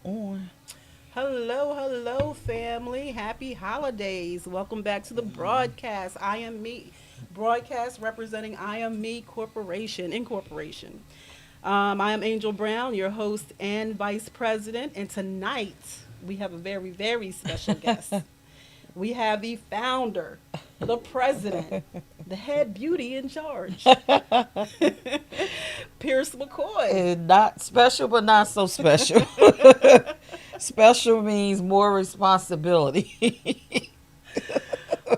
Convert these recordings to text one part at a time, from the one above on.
on. Hello, family. Happy holidays. Welcome back to the broadcast. I am me, broadcast representing I am me Corporation, Incorporation. I am Angel Brown, your host and vice president. And tonight we have a very special guest. We have the founder, the president, the head beauty in charge, Pierce McCoy. And not special, but not so special. Special means more responsibility.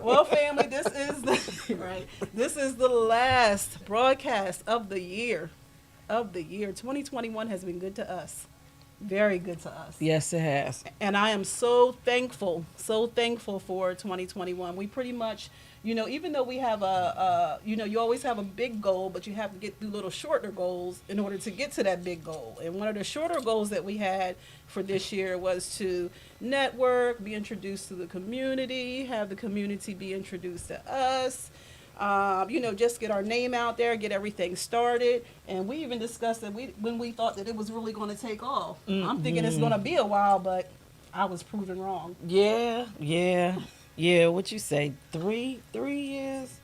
Well, family, this is the right. This is the last broadcast of the year. Of the year, 2021 has been good to us. Very good to us. Yes, it has. And I am so thankful for 2021. We pretty much, even though we have you always have a big goal, but you have to get through little shorter goals in order to get to that big goal. And one of the shorter goals that we had for this year was to network, be introduced to the community, have the community be introduced to us. Just get our name out there, get everything started. And we even discussed that when we thought that it was really going to take off. I'm thinking it's going to be a while, but I was proven wrong. Yeah. What you say? Three years?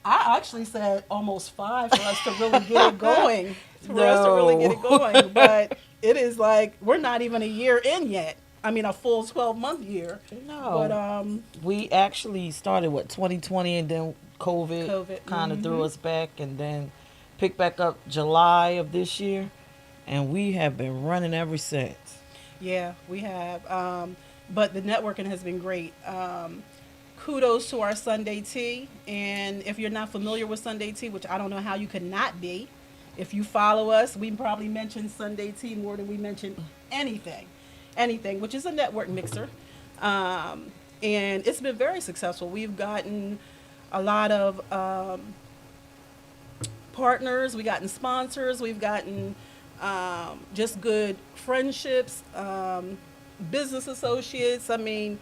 I actually said almost 5 for us to really get it going. For us to really get No. it going. But it is like we're not even a year in yet. I mean, a full 12-month year. But No. We actually started 2020, and then COVID, COVID. kind of threw us back, and then picked back up July of this year, and we have been running ever since. Yeah, we have. But the networking has been great. Kudos to our Sunday tea. And if you're not familiar with Sunday tea, which I don't know how you could not be, if you follow us, we probably mention Sunday tea more than we mention anything. Anything, which is a network mixer. And it's been very successful. We've gotten a lot of partners, we've gotten sponsors, we've gotten just good friendships, business associates. I mean,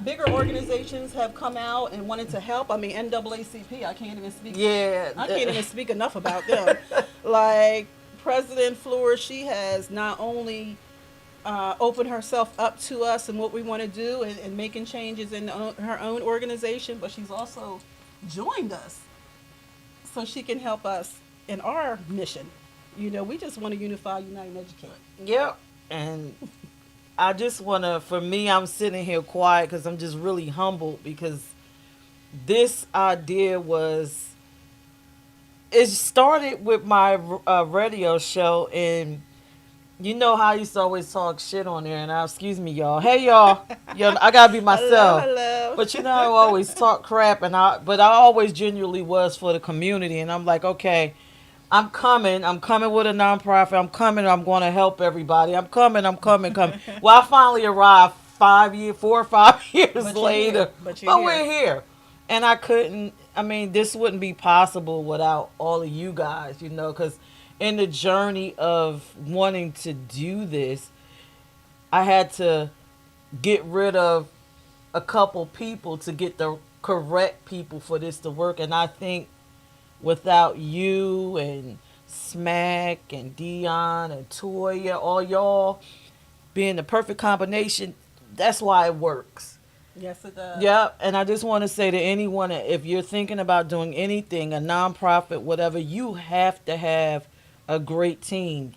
bigger organizations have come out and wanted to help. I mean, NAACP, I can't even speak. Yeah. I can't even speak enough about them. Like President Fleur, she has not only opened herself up to us and what we want to do and making changes in her own organization, but she's also joined us so she can help us in our mission. We just want to unify, unite, and educate. Yep. And I just want to, for me, I'm sitting here quiet because I'm just really humbled because this idea it started with my radio show. And you know how I used to always talk shit on there, and excuse me, y'all. Hey, y'all. I gotta be Hello, myself. hello. But I always talk crap, but I always genuinely was for the community, and I'm like, okay, I'm coming. I'm coming with a nonprofit. I'm coming. I'm going to help everybody. I'm coming. I'm coming. Coming. Well, I finally arrived 4 or 5 years But you're here. later. But you're But here. we're here, and I couldn't. I mean, this wouldn't be possible without all of you guys. Because in the journey of wanting to do this, I had to get rid of a couple people to get the correct people for this to work. And I think without you and Smack and Dion and Toya, all y'all being the perfect combination, that's why it works. Yes, it does. Yep. And I just want to say to anyone, if you're thinking about doing anything, a nonprofit, whatever, you have to have a great team.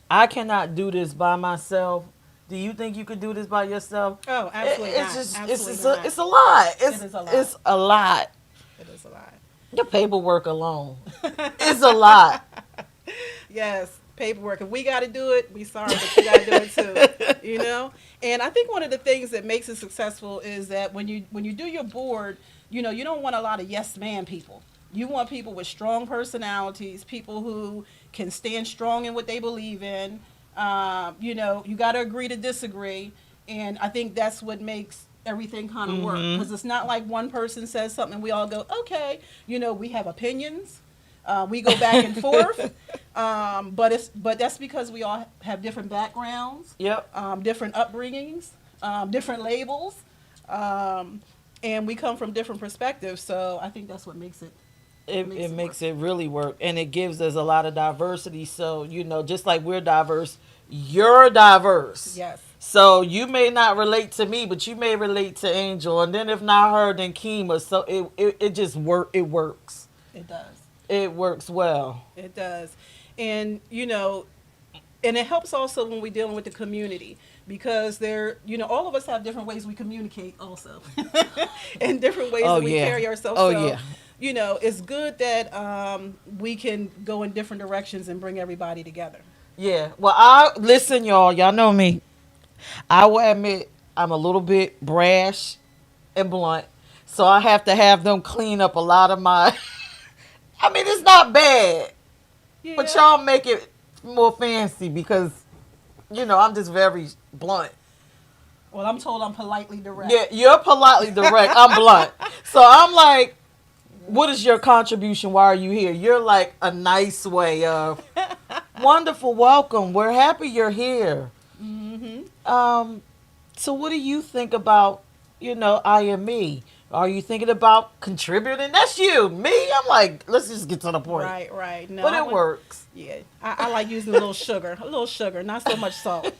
I cannot do this by myself. Do you think you could do this by yourself? Oh, absolutely It's not. just Absolutely not. it's a lot. It is a lot. It's a lot. It is a lot. The paperwork alone is a lot. Yes, paperwork. If we got to do it, we sorry, but you got to do it too. And I think one of the things that makes it successful is that when you do your board, you don't want a lot of yes man people. You want people with strong personalities, people who can stand strong in what they believe in. You got to agree to disagree, and I think that's what makes everything kind of work, because it's not like one person says something and we all go okay. We have opinions. We go back and forth, but that's because we all have different backgrounds, Yep. different upbringings, different labels, and we come from different perspectives. So I think that's what makes it Makes it it work. makes it really work, and it gives us a lot of diversity. So just like we're diverse, you're diverse. Yes, So you may not relate to me, but you may relate to Angel, and then if not her, then Kima. So it just work. It works. it does. It works well. It does. And, and it helps also when we're dealing with the community because all of us have different ways we communicate also and different ways Oh that we yeah. carry ourselves. Oh So, yeah. it's good that we can go in different directions and bring everybody together. Yeah. Well, I listen, y'all. Y'all know me. I will admit I'm a little bit brash and blunt, so I have to have them clean up a lot of my. I mean, it's not bad, but Yeah. y'all make it more fancy because I'm just very blunt. Well, I'm told I'm politely direct. Yeah, you're politely direct. I'm blunt, so I'm like, what is your contribution? Why are you here? You're like a nice way of wonderful welcome. We're happy you're here. Mm-hmm. Um, so what do you think about, I am me? Are you thinking about contributing? That's you. Me, I'm like, let's just get to the point. Right, right. No, But I it would. works. Yeah, I like using a little sugar, not so much salt,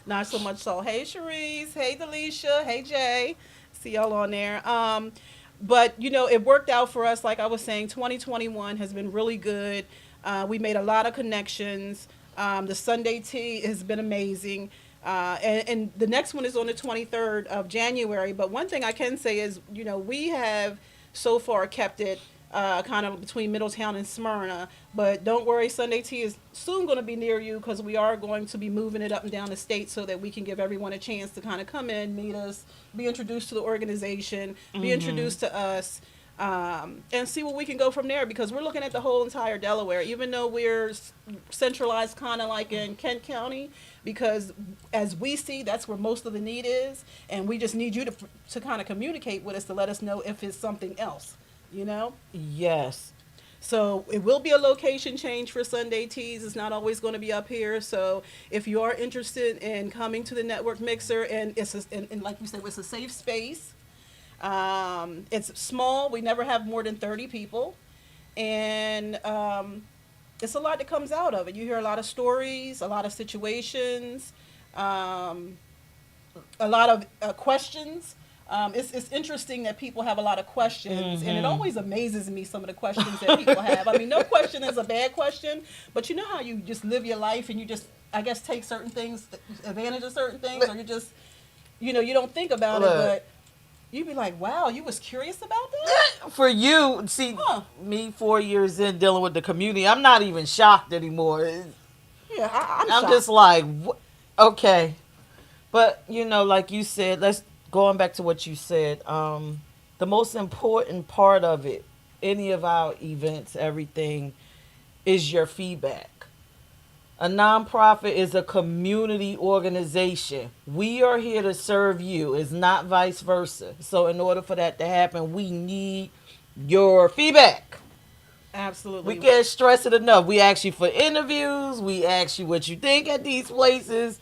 not so much salt. Hey, Charisse. Hey, Delisha. Hey, Jay. See y'all on there. But it worked out for us. Like I was saying, 2021 has been really good. We made a lot of connections. The Sunday tea has been amazing. And the next one is on the 23rd of January. But one thing I can say is, we have so far kept it kind of between Middletown and Smyrna. But don't worry, Sunday Tea is soon going to be near you because we are going to be moving it up and down the state so that we can give everyone a chance to kind of come in, meet us, be introduced to the organization, be Mm-hmm. introduced to us. And see where we can go from there because we're looking at the whole entire Delaware, even though we're centralized kind of like in Kent County, because as we see, that's where most of the need is. And we just need you to kind of communicate with us to let us know if it's something else, you know? Yes. So it will be a location change for Sunday Teas. It's not always going to be up here. So if you are interested in coming to the network mixer, and and like we said, it's a safe space. It's small. We never have more than 30 people, and it's a lot that comes out of it. You hear a lot of stories, a lot of situations, um, a lot of questions. It's interesting that people have a lot of questions, and it Mm-hmm. always amazes me some of the questions that people have. I mean, no question is a bad question, but you know how you just live your life and you just, I guess, take certain things, advantage of certain things, or you just, you don't think about it, Look, but you'd be like, wow, you was curious about that? for you, see, Huh. me 4 years in dealing with the community, I'm not even shocked anymore. Yeah, I'm I'm just shocked. like, okay. But like you said, let's going back to what you said. The most important part of it, any of our events, everything, is your feedback. A nonprofit is a community organization. We are here to serve you. It's not vice versa. So in order for that to happen, we need your feedback. We Absolutely. can't stress it enough. We ask you for interviews. We ask you what you think at these places.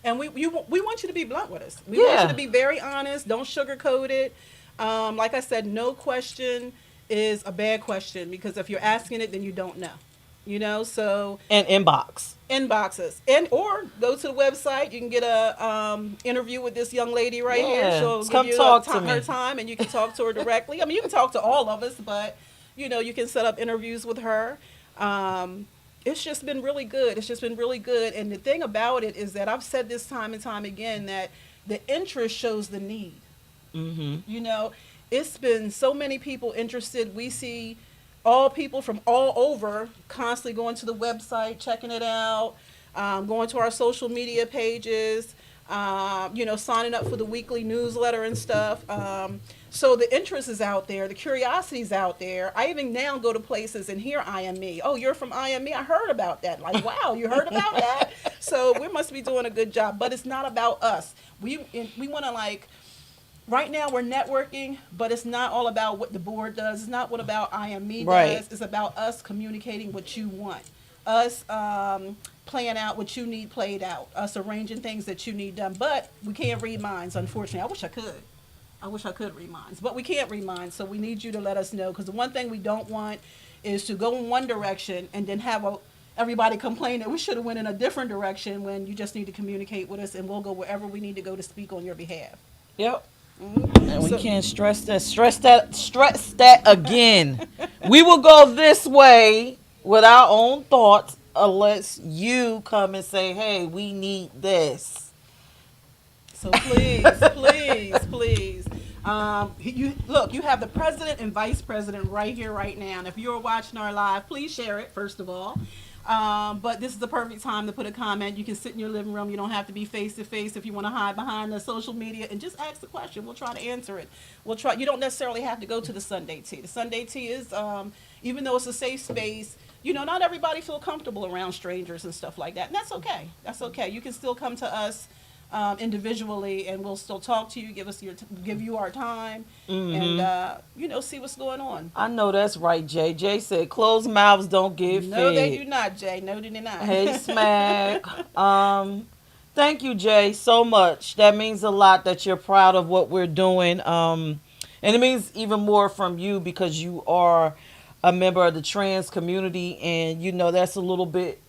And we want you to be blunt with us. We want you to Yeah. be very honest. Don't sugarcoat it. Like I said, no question is a bad question because if you're asking it, then you don't know. So And inbox. inboxes and or go to the website. You can get a interview with this young lady right here. Yeah. She'll Just give come you talk to her me. time, and you can talk to her directly. I mean, you can talk to all of us, but you can set up interviews with her. It's just been really good. It's just been really good. And the thing about it is that I've said this time and time again that the interest shows the need. Mm-hmm. You know, it's been so many people interested. We see all people from all over constantly going to the website, checking it out, going to our social media pages, signing up for the weekly newsletter and stuff. So the interest is out there, the curiosity is out there. I even now go to places and hear I am me. Oh, you're from I am me. I heard about that. Like, wow, you heard about that? So we must be doing a good job. But it's not about us. We want to like right now we're networking, but it's not all about what the board does. It's not what about I am me Right. does. It's about us communicating what you want, us playing out what you need played out, us arranging things that you need done. But we can't read minds, unfortunately. I wish I could. I wish I could read minds, but we can't read minds, so we need you to let us know, because the one thing we don't want is to go in one direction and then have everybody complain that we should have went in a different direction, when you just need to communicate with us and we'll go wherever we need to go to speak on your behalf. Yep. And we So, can't stress that again. We will go this way with our own thoughts unless you come and say, hey, we need this. so please, please, please. You look. You have the president and vice president right here, right now. And if you're watching our live, please share it. First of all, but this is the perfect time to put a comment. You can sit in your living room. You don't have to be face to face. If you want to hide behind the social media and just ask the question, we'll try to answer it. We'll try. You don't necessarily have to go to the Sunday tea. The Sunday tea is, even though it's a safe space, not everybody feel comfortable around strangers and stuff like that, and that's okay. That's okay. You can still come to us individually, and we'll still talk to you, give you our time, and see what's going on. I know that's right, Jay. Jay said closed mouths don't get fed. No, they do not, Jay. No, they do not. Hey, Smack. Thank you, Jay, so much. That means a lot that you're proud of what we're doing. And it means even more from you because you are a member of the trans community, and that's a little bit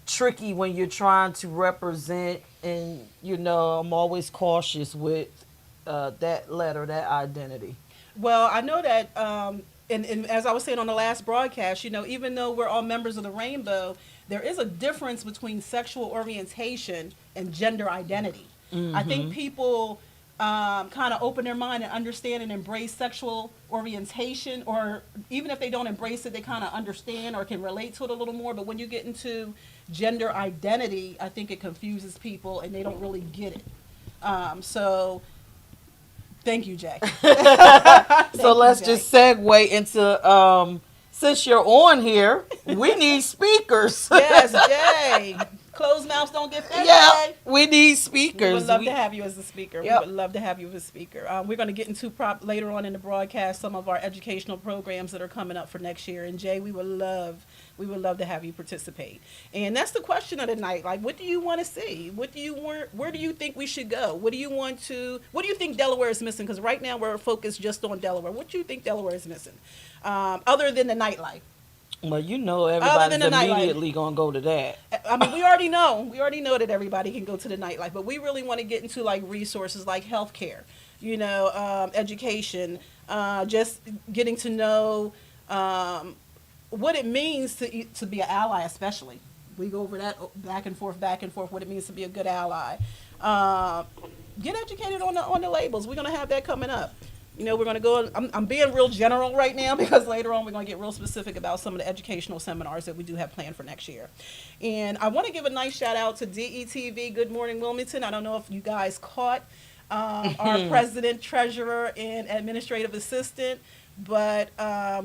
tricky when you're trying to represent, and I'm always cautious with that letter, that identity. Well, I know that, and as I was saying on the last broadcast, even though we're all members of the rainbow, there is a difference between sexual orientation and gender identity. I think people kind of open their mind and understand and embrace sexual orientation, or even if they don't embrace it, they kind of understand or can relate to it a little more. But when you get into gender identity, I think it confuses people and they don't really get it. So thank you, Jay. So let's just segue into, since you're on here, we need speakers. Yes, Jay. Closed mouths don't get fed. Yeah, we need speakers. We would love to have you as a speaker. Yep. We would love to have you as a speaker. We're going to get into later on in the broadcast some of our educational programs that are coming up for next year. And Jay, we would love to have you participate. And that's the question of the night. Like, what do you want to see? What do you want? Where do you think we should go? What do you think Delaware is missing? Because right now we're focused just on Delaware. What do you think Delaware is missing, other than the nightlife? Well, everybody's immediately going to go to that. I mean, we already know that everybody can go to the nightlife, but we really want to get into like resources like healthcare, education, just getting to know what it means to be an ally, especially. We go over that back and forth, what it means to be a good ally. Get educated on the labels. We're going to have that coming up. We're going to go, I'm being real general right now because later on we're going to get real specific about some of the educational seminars that we do have planned for next year. And I want to give a nice shout out to DETV, Good Morning Wilmington. I don't know if you guys caught our president, treasurer, and administrative assistant, but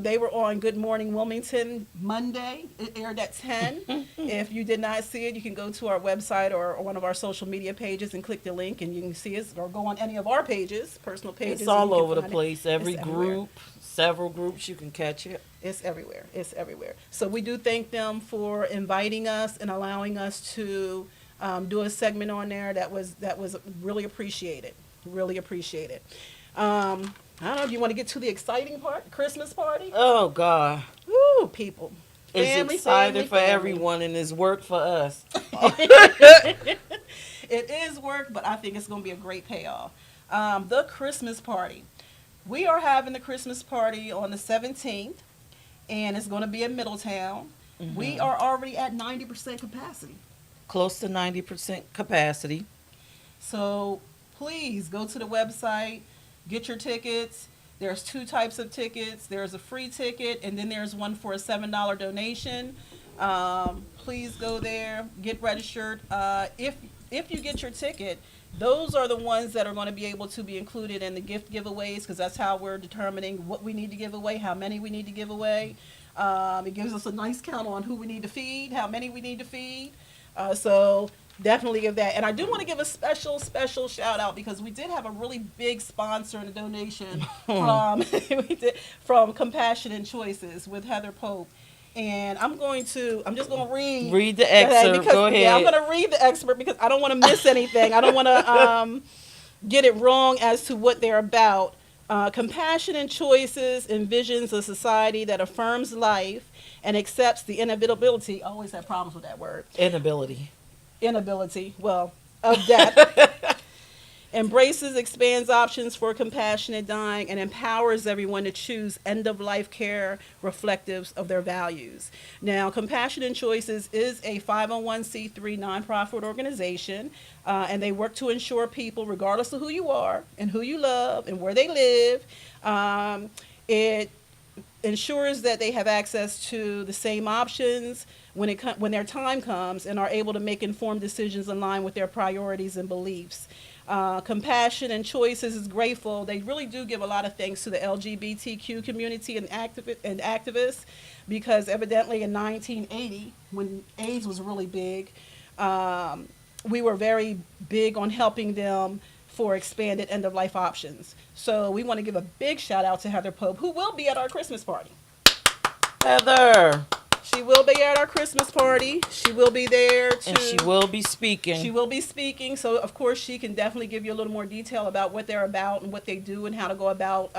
they were on Good Morning Wilmington Monday. It aired at 10. If you did not see it, you can go to our website or one of our social media pages and click the link, and you can see us, or go on any of our pages, personal pages. It's all over the place. Every group, several groups, you can catch it. It's everywhere. It's everywhere. So we do thank them for inviting us and allowing us to do a segment on there. That was really appreciated. Really appreciated. I don't know if you want to get to the exciting part, Christmas party. Oh, God. Woo, people. It's exciting for everyone, and it's work for us. It is work, but I think it's going to be a great payoff. The Christmas party. We are having the Christmas party on the 17th, and it's going to be in Middletown. Mm-hmm. We are already at 90% capacity. Close to 90% capacity. So please go to the website. Get your tickets. There's 2 types of tickets. There's a free ticket, and then there's one for a $7 donation. Please go there, get registered. If you get your ticket, those are the ones that are going to be able to be included in the gift giveaways, because that's how we're determining what we need to give away, how many we need to give away. It gives us a nice count on who we need to feed, how many we need to feed. So definitely give that. And I do want to give a special shout out, because we did have a really big sponsor and a donation from Compassion and Choices with Heather Pope. And I'm just going to read the excerpt. Go ahead. Yeah, I'm going to read the excerpt because I don't want to miss anything. I don't want to get it wrong as to what they're about. Compassionate choices envisions a society that affirms life and accepts the inevitability. I always have problems with that word. Inability. Inability, well, of death. Embraces, expands options for compassionate dying, and empowers everyone to choose end of life care reflective of their values. Now, Compassionate Choices is a 501c3 nonprofit organization, and they work to ensure people, regardless of who you are and who you love and where they live, it ensures that they have access to the same options when their time comes and are able to make informed decisions in line with their priorities and beliefs. Compassion and Choices is grateful. They really do give a lot of thanks to the LGBTQ community and activists because evidently in 1980, when AIDS was really big, we were very big on helping them for expanded end of life options. So we want to give a big shout out to Heather Pope, who will be at our Christmas party. Heather. She will be at our Christmas party. She will be there to. And she will be speaking. She will be speaking. So, of course, she can definitely give you a little more detail about what they're about and what they do and how to go about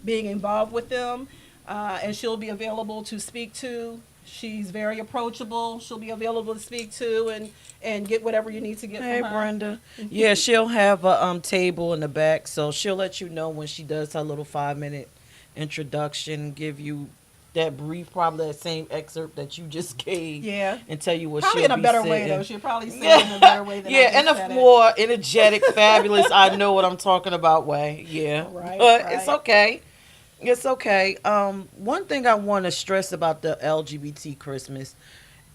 being involved with them. And she'll be available to speak to. She's very approachable. She'll be available to speak to and get whatever you need to get Hey, from her. Brenda. Yeah, she'll have a table in the back, so she'll let you know when she does her little 5-minute introduction, give you that brief, probably that same excerpt that you just gave. Yeah. And tell you what Probably she'll in a be better saying. way, though. She'll probably say it in a better way than I Yeah, just in said a it. more energetic, fabulous, I know what I'm talking about way. Yeah. Right, But right. it's okay. It's okay. One thing I want to stress about the LGBT Christmas,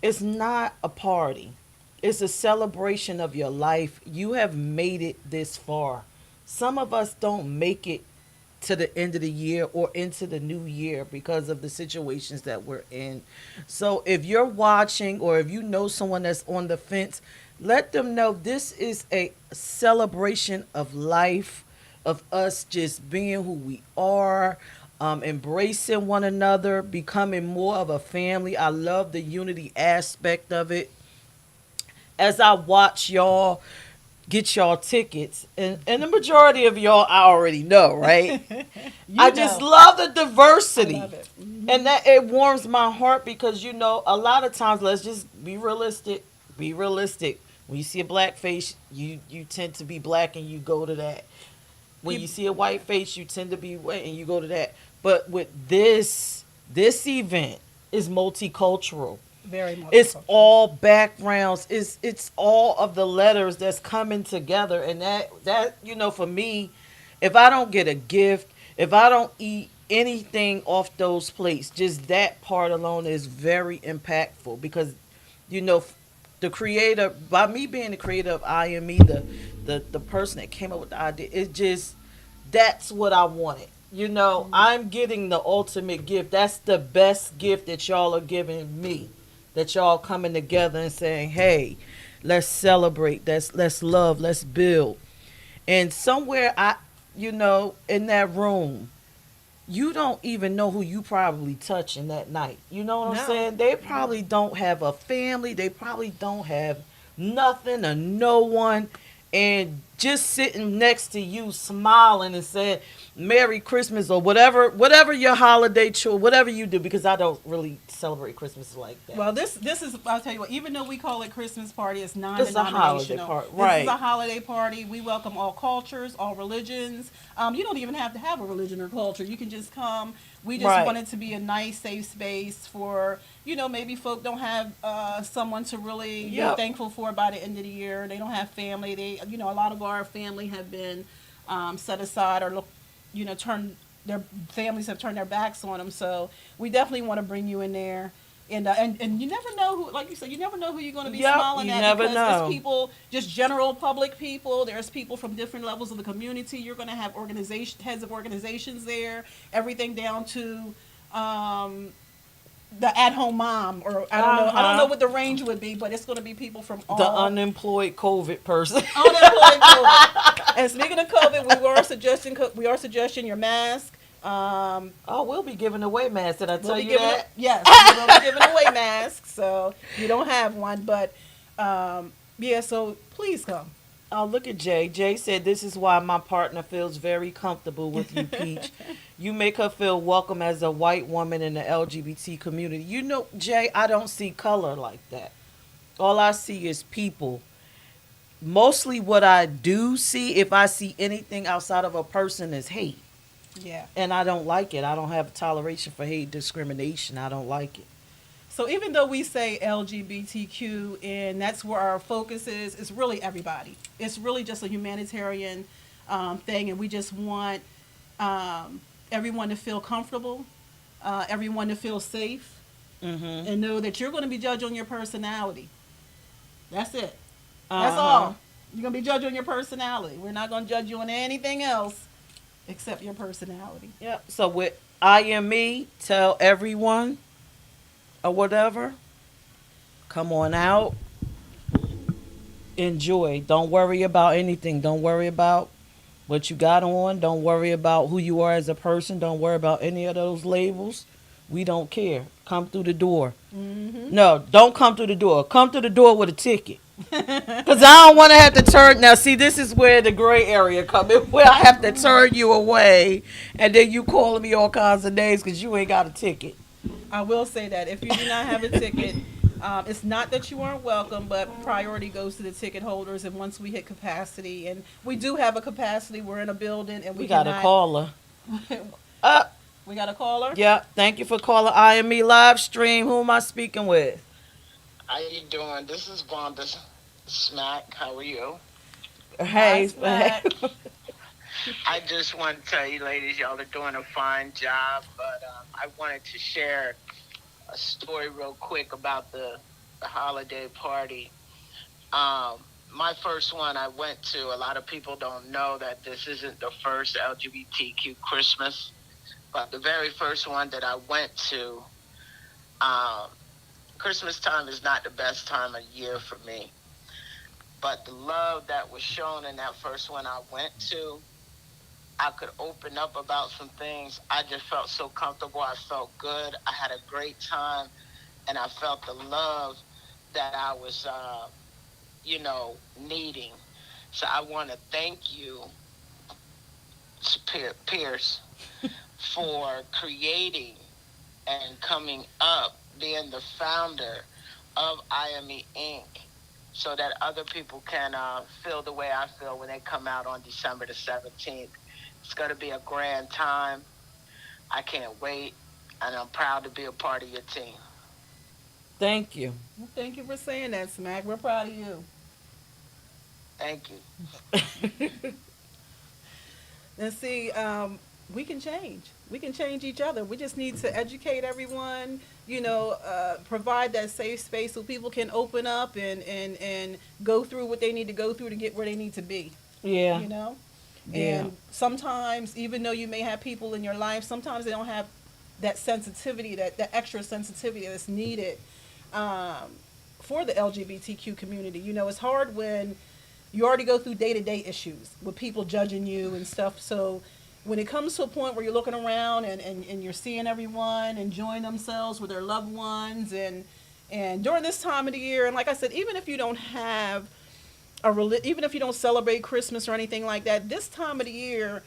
it's not a party. It's a celebration of your life. You have made it this far. Some of us don't make it to the end of the year or into the new year because of the situations that we're in. So if you're watching or if you know someone that's on the fence, let them know this is a celebration of life, of us just being who we are, embracing one another, becoming more of a family. I love the unity aspect of it. As I watch y'all get y'all tickets, and the majority of y'all I already know, right? I just love the I diversity. love it. Mm-hmm. And that it warms my heart because a lot of times, let's just be realistic. Be realistic. When you see a black face, you tend to be black and you go to that. When you see a white face, you tend to be white and you go to that. But with this event is multicultural. Very much. It's all backgrounds. It's all of the letters that's coming together, and that for me, if I don't get a gift, if I don't eat anything off those plates, just that part alone is very impactful because you know the creator, by me being the creator of I Am Me, the person that came up with the idea, it just that's what I wanted. I'm getting the ultimate gift. That's the best gift that y'all are giving me. That y'all coming together and saying, "Hey, let's celebrate. Let's love. Let's build." And somewhere in that room, you don't even know who you probably touching that night. You know what I'm No. saying? They probably don't have a family. They probably don't have nothing or no one. And just sitting next to you smiling and saying Merry Christmas or whatever your holiday choice, whatever you do, because I don't really celebrate Christmas like that. Well, this is, I'll tell you what, even though we call it Christmas party, it's This is a holiday non-denominational. party, This right? is a holiday party. We welcome all cultures, all religions. You don't even have to have a religion or culture. You can just come. We just Right. want it to be a nice, safe space for, maybe folk don't have someone to really be Yep. thankful for by the end of the year. They don't have family. A lot of our family have been set aside or their families have turned their backs on them. So we definitely want to bring you in there. And you never know who, like you said, you never know who you're going to be Yep, smiling you at never because know. there's people, just general public people. There's people from different levels of the community. You're going to have heads of organizations there, everything down to the at-home mom, or I don't know. I don't know what the range would be, but it's going to be people from all The unemployed COVID person. unemployed COVID. And speaking of COVID, we are suggesting your mask. Oh, we'll be giving away masks. Did I tell We'll be you giving that? yes, we will be giving away masks. So you don't have one, but yeah. So please come. Oh, look at Jay. Jay said, "This is why my partner feels very comfortable with you, Peach. You make her feel welcome as a white woman in the LGBT community." You know, Jay, I don't see color like that. All I see is people. Mostly what I do see, if I see anything outside of a person, is hate. Yeah. And I don't like it. I don't have toleration for hate discrimination. I don't like it. So even though we say LGBTQ and that's where our focus is, it's really everybody. It's really just a humanitarian thing, and we just want everyone to feel comfortable, everyone to feel safe, Mm-hmm. and know that you're going to be judged on your personality. That's it. That's Uh-huh. all. You're going to be judged on your personality. We're not going to judge you on anything else except your personality. Yep. So with I am me, tell everyone or whatever, come on out, enjoy. Don't worry about anything. Don't worry about what you got on. Don't worry about who you are as a person. Don't worry about any of those labels. We don't care. Come through the door. Mm-hmm. No, don't come through the door. Come through the door with a ticket. Because I don't want to have to turn. Now, see, this is where the gray area come in, where I have to turn you away, and then you calling me all kinds of names because you ain't got a ticket. I will say that if you do not have a ticket, it's not that you aren't welcome, but priority goes to the ticket holders. And once we hit capacity, and we do have a capacity, we're in a building, and We we got a cannot. caller. Uh, We got a caller. yeah, thank you for calling I am me live stream. Who am I speaking with? How you doing? This is Vonda Smack. How are you? Hi, Hey, Smack. I just want to tell you, ladies, y'all are doing a fine job. But I wanted to share a story real quick about the holiday party. My first one I went to. A lot of people don't know that this isn't the first LGBTQ Christmas, but the very first one that I went to. Um, Christmas time is not the best time of year for me. But the love that was shown in that first one I went to, I could open up about some things. I just felt so comfortable. I felt good. I had a great time, and I felt the love that I was, needing. So I want to thank you, Pierce, for creating and coming up, being the founder of IME Inc., so that other people can feel the way I feel when they come out on December the 17th. It's going to be a grand time. I can't wait, and I'm proud to be a part of your team. thank you. Well, thank you for saying that, Smack. We're proud of you. Thank you. And see, we can change. We can change each other. We just need to educate everyone. Provide that safe space so people can open up and go through what they need to go through to get where they need to be. Yeah, You know. yeah, And sometimes, even though you may have people in your life, sometimes they don't have that sensitivity, that extra sensitivity that's needed um, for the LGBTQ community. It's hard when you already go through day to day issues with people judging you and stuff. So when it comes to a point where you're looking around and you're seeing everyone enjoying themselves with their loved ones and during this time of the year, and like I said, even if you don't have even if you don't celebrate Christmas or anything like that, this time of the year,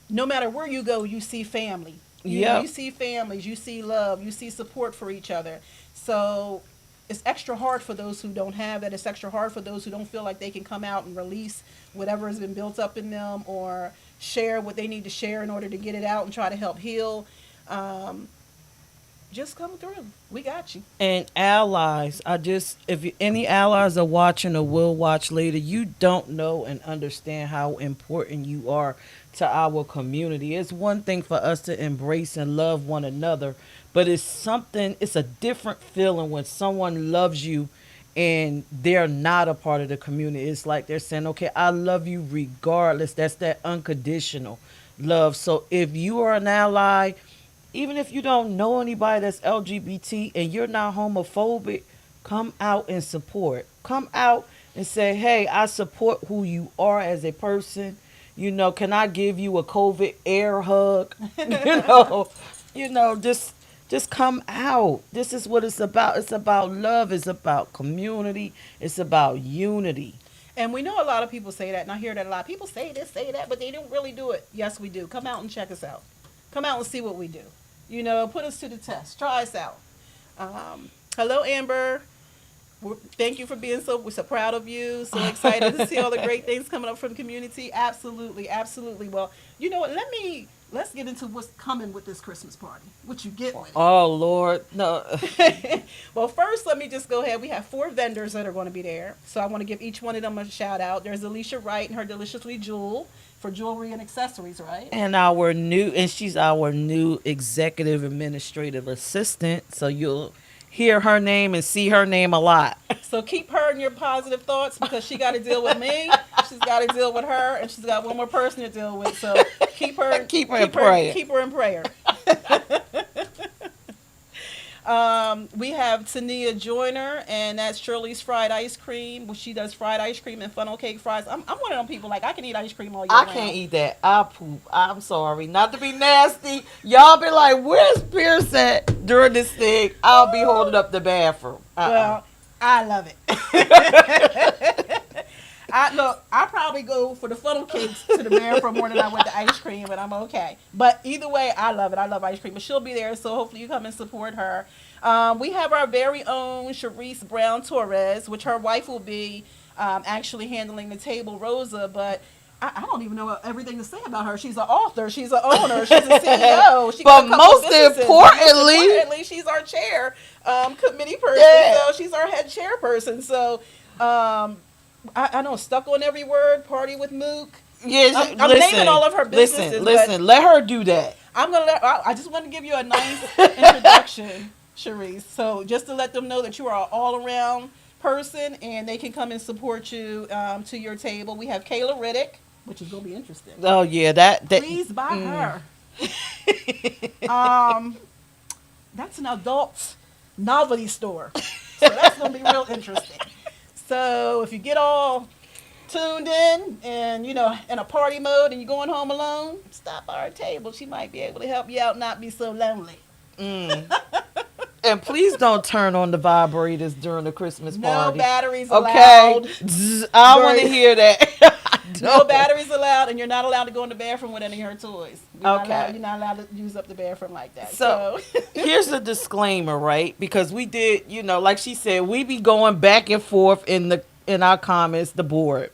no matter where you go, you see family. You yep. see families, you see love, you see support for each other. So it's extra hard for those who don't have that. It's extra hard for those who don't feel like they can come out and release whatever has been built up in them or share what they need to share in order to get it out and try to help heal. Um, just come through. We got you. And allies, if any allies are watching or will watch later, you don't know and understand how important you are to our community. It's one thing for us to embrace and love one another, but it's a different feeling when someone loves you and they're not a part of the community. It's like they're saying, okay, I love you regardless. That's that unconditional love. So if you are an ally, even if you don't know anybody that's LGBT and you're not homophobic, come out and support. Come out and say, hey, I support who you are as a person. Can I give you a COVID air hug? Just come out. This is what it's about. It's about love. It's about community. It's about unity. And we know a lot of people say that, and I hear that a lot. People say this, say that, but they don't really do it. Yes, we do. Come out and check us out. Come out and see what we do. Put us to the test. Try us out. Hello, Amber. Thank you for being we're so proud of you. So excited to see all the great things coming up from the community. Absolutely, absolutely. Well, you know what? Let's get into what's coming with this Christmas party. What you get with it. Oh Lord, no. Well, first, let me just go ahead. We have 4 vendors that are going to be there. So I want to give each one of them a shout out. There's Alicia Wright and her Deliciously Jewel for jewelry and accessories, right? And she's our new executive administrative assistant. So you'll hear her name and see her name a lot. So keep her in your positive thoughts because she got to deal with me. She's got to deal with her, and she's got one more person to deal with. So keep her in prayer. Keep her in prayer. We have Tania Joyner, and that's Shirley's Fried Ice Cream. Well, she does fried ice cream and funnel cake fries. I'm one of them people, like, I can eat ice cream all year round. I can't eat that. I poop. I'm sorry. Not to be nasty. Y'all be like, where's Pierce at during this thing? I'll be holding up the bathroom. Well, I love it. I probably go for the funnel cakes to the bathroom more than I would the ice cream, but I'm okay. But either way, I love it. I love ice cream. But she'll be there, so hopefully you come and support her. We have our very own Charisse Brown Torres, which her wife will be actually handling the table, Rosa. But I don't even know everything to say about her. She's an author. She's an owner. She's a CEO. But most importantly, she's our chair committee person. Yeah. So she's our head chairperson. So I know, stuck on every word. Party with Mook. Yes, I'm naming all of her businesses. Listen. Let her do that. I just want to give you a nice introduction, Charisse. So just to let them know that you are an all-around person, and they can come and support you to your table. We have Kayla Riddick, which is going to be interesting. Oh yeah, that please buy her. That's an adult novelty store, so that's going to be real interesting. So if you get all tuned in and, in a party mode and you're going home alone, stop by our table. She might be able to help you out and not be so lonely. And please don't turn on the vibrators during the Christmas party. No batteries allowed. Okay. I want to hear that. No batteries allowed, and you're not allowed to go in the bathroom with any of her toys. You're not allowed to use up the bathroom like that. So here's the disclaimer, right? Because we did, like she said, we be going back and forth in our comments, the board.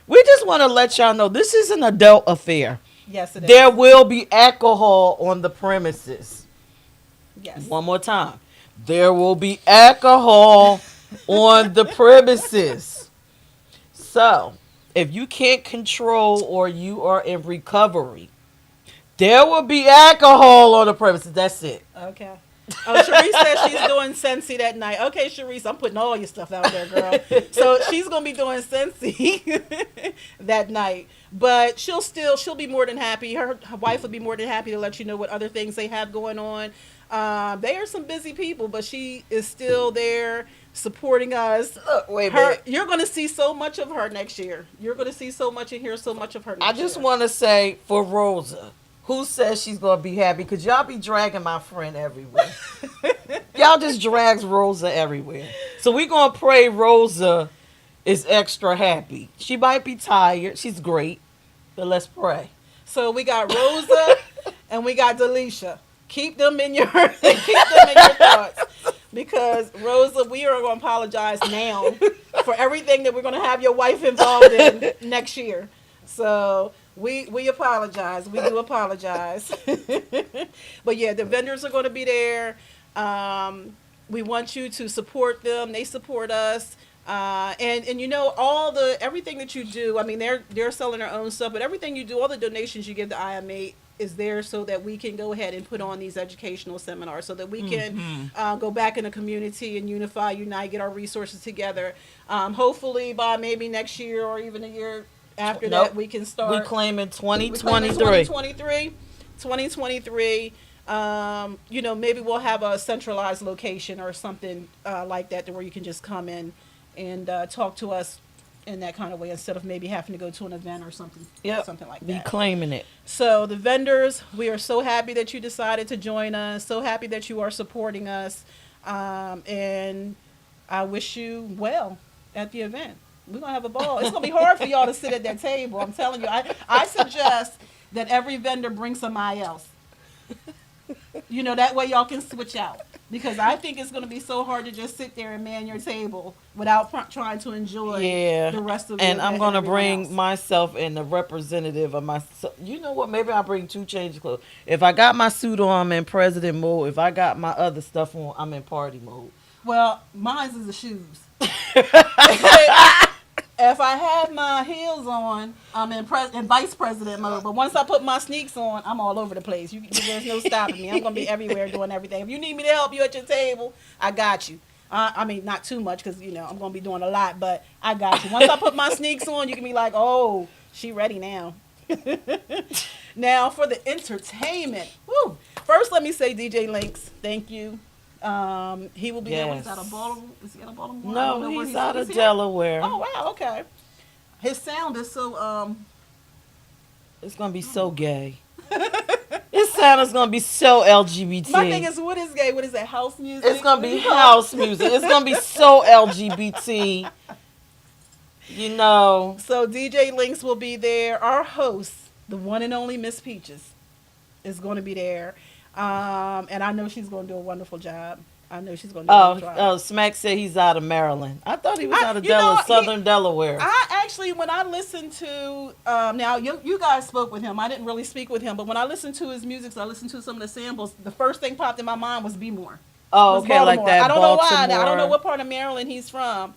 We just want to let y'all know this is an adult affair. Yes, it is. There will be alcohol on the premises. Yes. One more time. There will be alcohol on the premises. So, if you can't control or you are in recovery, there will be alcohol on the premises. That's it. Okay. Oh, Charisse says she's doing Sensi that night. Okay, Charisse, I'm putting all your stuff out there, girl. So she's going to be doing Sensi that night. But she'll be more than happy. Her wife will be more than happy to let you know what other things they have going on. They are some busy people, but she is still there supporting us. Look, wait a minute. You're going to see so much of her next year. You're going to see so much and hear so much of her next year. I just want to say for Rosa, who says she's going to be happy? Because y'all be dragging my friend everywhere. Y'all just drags Rosa everywhere. So we're going to pray Rosa is extra happy. She might be tired. She's great. But let's pray. So we got Rosa and we got Delisha. Keep them in your thoughts. Because, Rosa, we are going to apologize now for everything that we're going to have your wife involved in next year. So we apologize. We do apologize. But, yeah, the vendors are going to be there. We want you to support them. They support us. And everything that you do, I mean, they're selling their own stuff, but everything you do, all the donations you give to IMA is there so that we can go ahead and put on these educational seminars so that we can go back in the community and unite, get our resources together. Hopefully by maybe next year or even a year after that, we can start. We claiming 2023. 2023. Maybe we'll have a centralized location or something like that to where you can just come in and talk to us in that kind of way instead of maybe having to go to an event or something. Yep. Something like that. We claiming it. So the vendors, we are so happy that you decided to join us. So happy that you are supporting us. And I wish you well at the event. We're gonna have a ball. It's gonna be hard for y'all to sit at that table. I'm telling you. I suggest that every vendor bring somebody else. That way y'all can switch out. Because I think it's gonna be so hard to just sit there and man your table without trying to enjoy Yeah. the rest of the And event I'm gonna everyone bring else. myself and the representative of my. You know what? Maybe I'll bring two changes of clothes. If I got my suit on, I'm in president mode. If I got my other stuff on, I'm in party mode. Well, mine's is the shoes. If I have my heels on, I'm in vice president mode. But once I put my sneaks on, I'm all over the place. There's no stopping me. I'm gonna be everywhere doing everything. If you need me to help you at your table, I got you. I mean, not too much because I'm gonna be doing a lot, but I got you. Once I put my sneaks on, you can be like, oh, she ready now. Now for the entertainment. Woo. First, let me say DJ Links, thank you. He will be there. What is that, a Baltimore? Is he out of Baltimore? I don't No, know where he's out of at. Delaware. Oh wow, okay. His sound is so It's gonna be so gay. His sound is gonna be so LGBT. my thing is, what is gay? What is that, house music? It's gonna What do be you call it? house music. It's gonna be so LGBT. So DJ Links will be there. Our host, the one and only Miss Peaches, is going to be there. And I know she's going to do a wonderful job. I know she's going to do a wonderful job. Smack said he's out of Maryland. I thought he was out of you know, Southern Delaware. I actually, when I listened to, now you guys spoke with him. I didn't really speak with him, but when I listened to his music, so I listened to some of the samples, the first thing popped in my mind was Be More. Oh, Was okay, Baltimore. like that. I don't know why. Baltimore. Now, I don't know what part of Maryland he's from.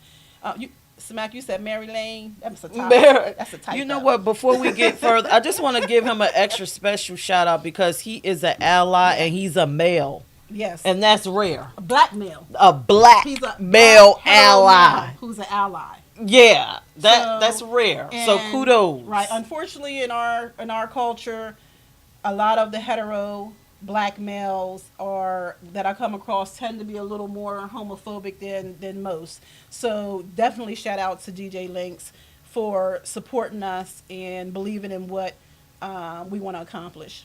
Smack, you said Mary Lane. That's a type. That's a type. You know what? Before we get further, I just want to give him an extra special shout out because he is an ally and he's a male. Yes. And that's rare. A black male. A black He's a male black hetero ally. male who's an ally. Yeah, that's rare. So And, kudos. Right. Unfortunately, in our culture, a lot of the hetero black males that I come across tend to be a little more homophobic than most. So definitely shout out to DJ Links for supporting us and believing in what we want to accomplish.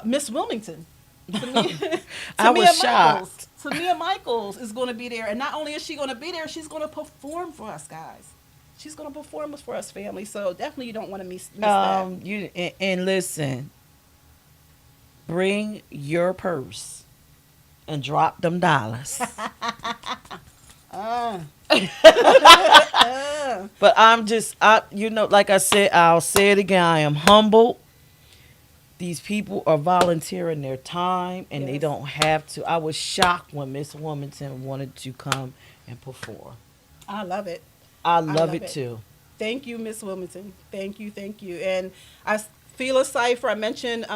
Miss Wilmington. I was shocked. Tamia Michaels is going to be there, and not only is she going to be there, she's going to perform for us, guys. She's going to perform for us, family. So definitely, you don't want to miss that. And listen, bring your purse and drop them dollars. But like I said, I'll say it again. I am humbled. These people are volunteering their time, and they don't have to. I was shocked when Miss Wilmington wanted to come and perform. I love it. I love it too. Thank you, Miss Wilmington. Thank you. And Phila Cypher, I mentioned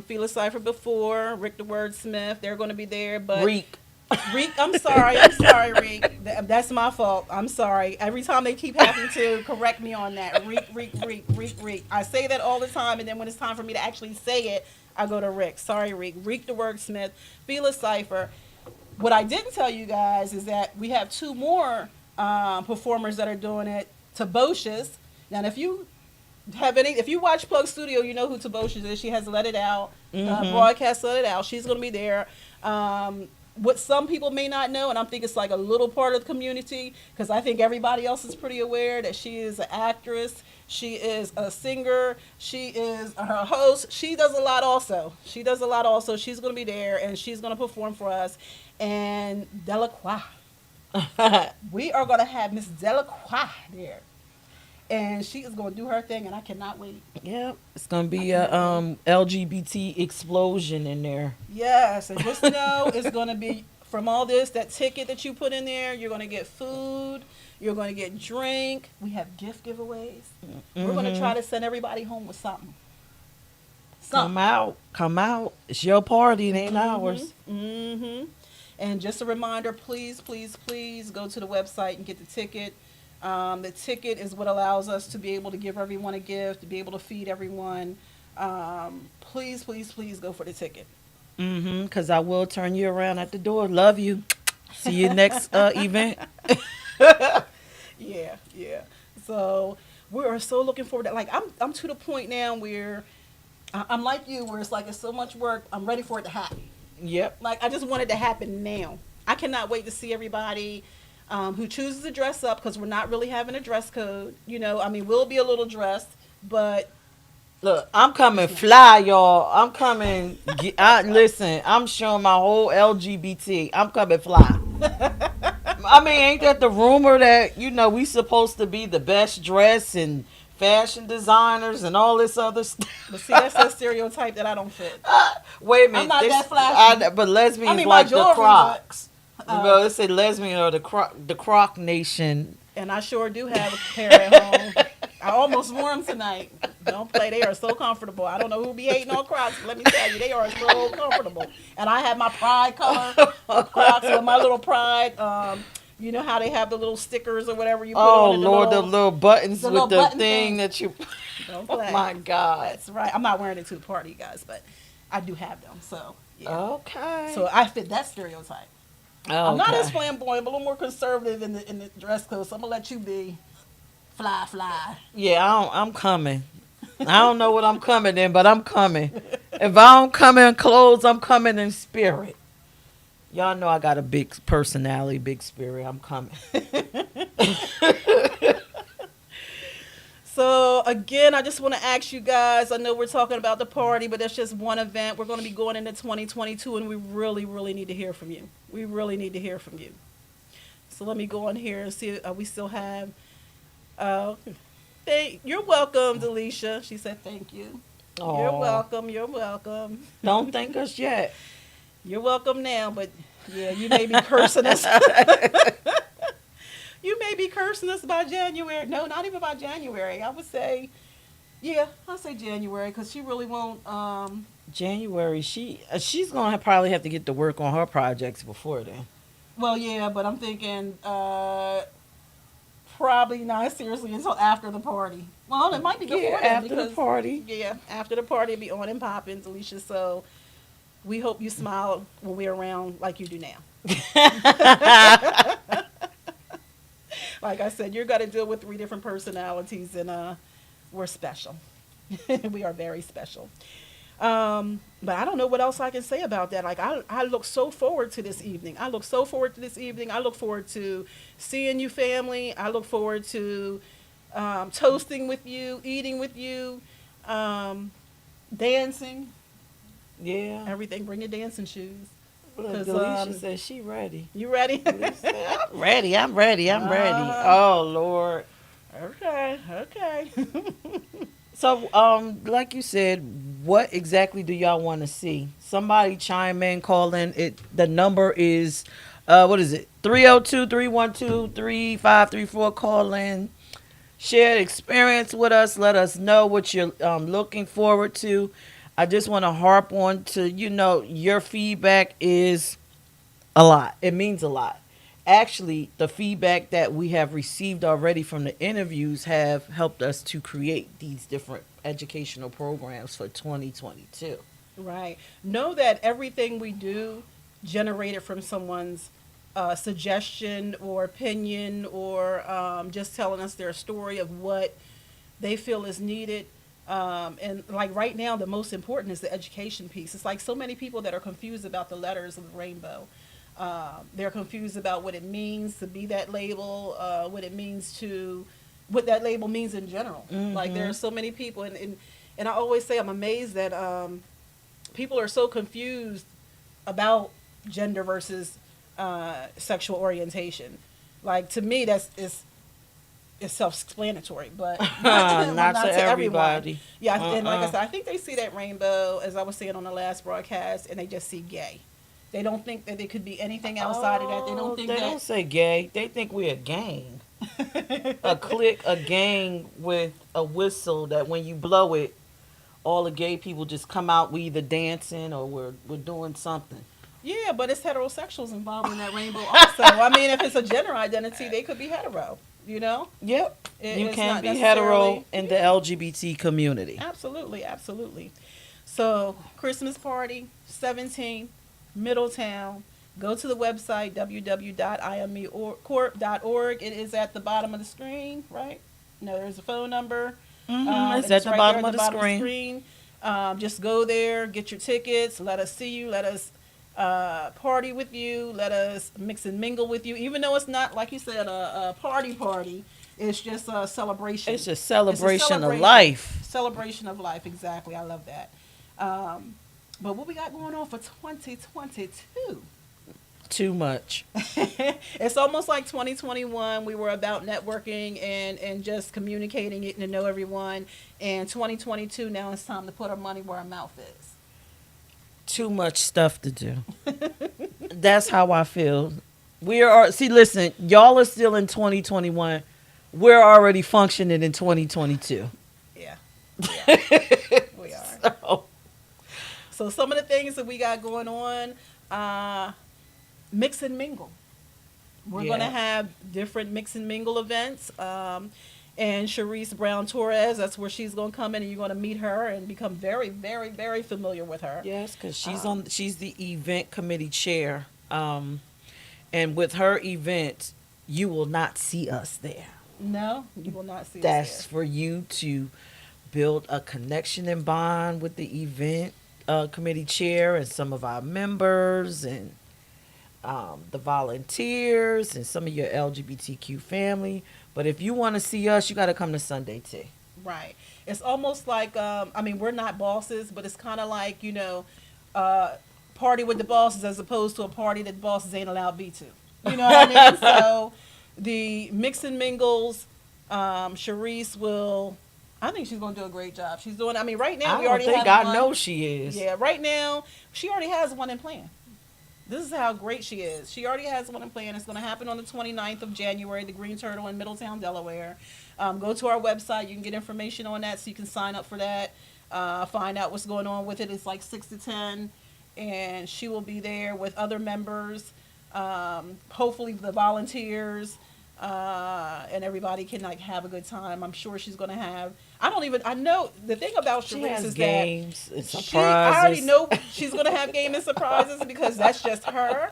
Phila Cypher before, Rick the Wordsmith, they're going to be there. But Reek, I'm sorry, Reek. That's my fault. I'm sorry. Every time they keep having to correct me on that. Reek. I say that all the time, and then when it's time for me to actually say it, I go to Rick. Sorry, Reek. Reek the Wordsmith, Phila Cypher. What I didn't tell you guys is that we have two more performers that are doing it. Taboshes. Now, if you watch Plug Studio, you know who Taboshes is. She has Let It Out, broadcast Let It Out. She's going to be there. What some people may not know, and I think it's like a little part of the community, because I think everybody else is pretty aware that she is an actress, she is a singer, she is her host. She does a lot also. She's going to be there, and she's going to perform for us. And Delacroix. We are going to have Miss Delacroix there. And she is going to do her thing, and I cannot wait. Yeah, it's going to be a LGBT explosion in there. Yes, and just know it's going to be, from all this, that ticket that you put in there, you're going to get food, you're going to get drink. We have gift giveaways. We're going to try to send everybody home with something. Come out. It's your party, it ain't ours. And just a reminder, please go to the website and get the ticket. The ticket is what allows us to be able to give everyone a gift, to be able to feed everyone. Please go for the ticket. Because I will turn you around at the door. Love you. See you next event. Yeah. So we are so looking forward to, like, I'm to the point now where I'm like you, where it's like it's so much work. I'm ready for it to happen. Yep. Like, I just want it to happen now. I cannot wait to see everybody. who chooses to dress up because we're not really having a dress code. I mean, we'll be a little dressed, but Look, I'm coming fly, y'all. I'm coming. Listen, I'm showing my whole LGBT. I'm coming fly. I mean, ain't that the rumor that we supposed to be the best dressed and fashion designers and all this other stuff? But see, that's that stereotype that I don't fit. Wait a minute, I'm not that flashy. but lesbians I mean, my like the jewelry, Crocs. but, Well, it said lesbian or the Croc Nation. and I sure do have a pair at home. I almost wore them tonight. Don't play. They are so comfortable. I don't know who be hating on Crocs, but let me tell you, they are so comfortable. And I have my Pride color Crocs with my little Pride. You know how they have the little stickers or whatever you put on it. Lord, the little buttons the with little the button thing thing. that you. Don't Oh play. my God. That's right. I'm not wearing it to the party, guys, but I do have them. So yeah. Okay. So I fit that stereotype. Okay. I'm not as flamboyant, but a little more conservative in the dress code. So I'm gonna let you be fly. Yeah, I'm coming. I don't know what I'm coming in, but I'm coming. If I don't come in clothes, I'm coming in spirit. Y'all know I got a big personality, big spirit. I'm coming. So again, I just want to ask you guys. I know we're talking about the party, but that's just one event. We're going to be going into 2022, and we really, really need to hear from you. We really need to hear from you. So let me go on here and see. We still have. You're welcome, Delisha. She said thank you. Aw. You're welcome. You're welcome. Don't thank us yet. You're welcome now, but yeah, you may be cursing us. You may be cursing us by January. No, not even by January. I would say, yeah, I'll say January because she really won't. January, she's gonna probably have to get to work on her projects before then. Well, yeah, but I'm thinking probably not seriously until after the party. Well, it might be before Yeah, then after the because, party. yeah, after the party, it'll be on and popping, Alicia. So we hope you smile when we're around like you do now. Like I said, you're going to deal with 3 different personalities, and we're special. We are very special. But I don't know what else I can say about that. Like, I look so forward to this evening. I look forward to seeing you, family. I look forward to toasting with you, eating with you, dancing, Yeah. everything. Bring your dancing shoes. Look, 'Cause, Delisha says she ready. You ready? I'm ready. I'm ready. Oh Lord. Okay. So, like you said, what exactly do y'all want to see? Somebody chime in, call in. The number is, what is it? 302-312-3534. Call in. Share experience with us. Let us know what you're looking forward to. I just want to harp on to, your feedback is a lot. It means a lot. Actually, the feedback that we have received already from the interviews have helped us to create these different educational programs for 2022. Right. Know that everything we do generated from someone's suggestion or opinion or just telling us their story of what they feel is needed. And like right now, the most important is the education piece. It's like so many people that are confused about the letters of the rainbow. They're confused about what it means to be that label, what that label means in general. Mm-hmm. Like there are so many people, and I always say I'm amazed that people are so confused about gender versus sexual orientation. Like to me, it's self-explanatory, but not to everybody. Yeah, and like I said, I think they see that rainbow, as I was saying on the last broadcast, and they just see gay. They don't think that it could be anything outside of that. They don't think they don't say gay. They think we're a gang. A clique, a gang with a whistle that when you blow it, all the gay people just come out. We either dancing or we're doing something. Yeah, but it's heterosexuals involved in that rainbow also. I mean, if it's a gender identity, they could be hetero, Yep. You It's can not be hetero necessarily- in the LGBT community. Absolutely. So, Christmas party, 17th, Middletown. Go to the website, www.imecorp.org. It is at the bottom of the screen, right? No, there's a phone number. It's at the right bottom there of the screen. Just go there, get your tickets. Let us see you. Let us party with you. Let us mix and mingle with you. Even though it's not, like you said, a party. It's just a celebration. It's a It's a celebration of celebration. life. Celebration of life. Exactly. I love that. Um, but what we got going on for 2022? Too much. It's almost like 2021. We were about networking and just communicating, getting to know everyone. And 2022, now it's time to put our money where our mouth is. Too much stuff to do. That's how I feel. We are, see, listen, y'all are still in 2021. We're already functioning in 2022. Yeah. Yeah. We are. So, So some of the things that we got going on, mix and mingle. We're Yeah. going to have different mix and mingle events. And Charisse Brown Torres, that's where she's going to come in, and you're going to meet her and become very, very, very familiar with her. yes, because Um, she's the event committee chair. And with her event, you will not see us there. No, you will not see That's us for you to build a connection and bond with the event committee chair and some of our members and the volunteers and some of your LGBTQ family. But if you want to see us, you got to come to Sunday tea. there. Right. It's almost like, we're not bosses, but it's kind of like, party with the bosses as opposed to a party that the bosses ain't allowed to be to. You know what I mean? So the mix and mingles, Charisse will, I think she's going to do a great job. She's doing, right now I we don't already think have I one. know she is. Yeah, right now she already has one in plan. This is how great she is. She already has one in plan. It's going to happen on the 29th of January, the Green Turtle in Middletown, Delaware. Go to our website. You can get information on that so you can sign up for that. Find out what's going on with it. It's like 6 to 10. And she will be there with other members, hopefully the volunteers, and everybody can have a good time. I'm sure she's going to have. I know the thing about She Charisse has is games and that surprises. I already know she's going to have game and surprises because that's just her.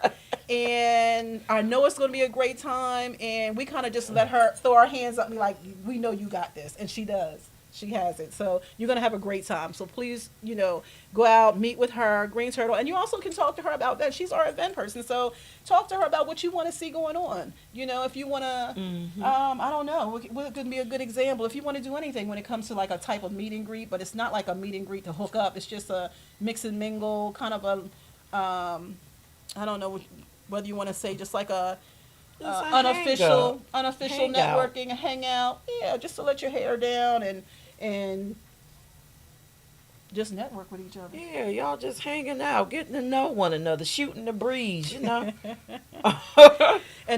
And I know it's going to be a great time. And we kind of just let her throw our hands up and be like, we know you got this. And she does. She has it. So you're going to have a great time. So please, go out, meet with her, Green Turtle. And you also can talk to her about that. She's our event person. So talk to her about what you want to see going on. If you want to, I don't know, what could be a good example. If you want to do anything when it comes to like a type of meet and greet, but it's not like a meet and greet to hook up. It's just a mix and mingle, kind of a, I don't know whether you want to say just like a, It's a unofficial Hangout. networking, a hangout. Yeah, just to let your hair down and just network with each other. Yeah, y'all just hanging out, getting to know one another, shooting the breeze. And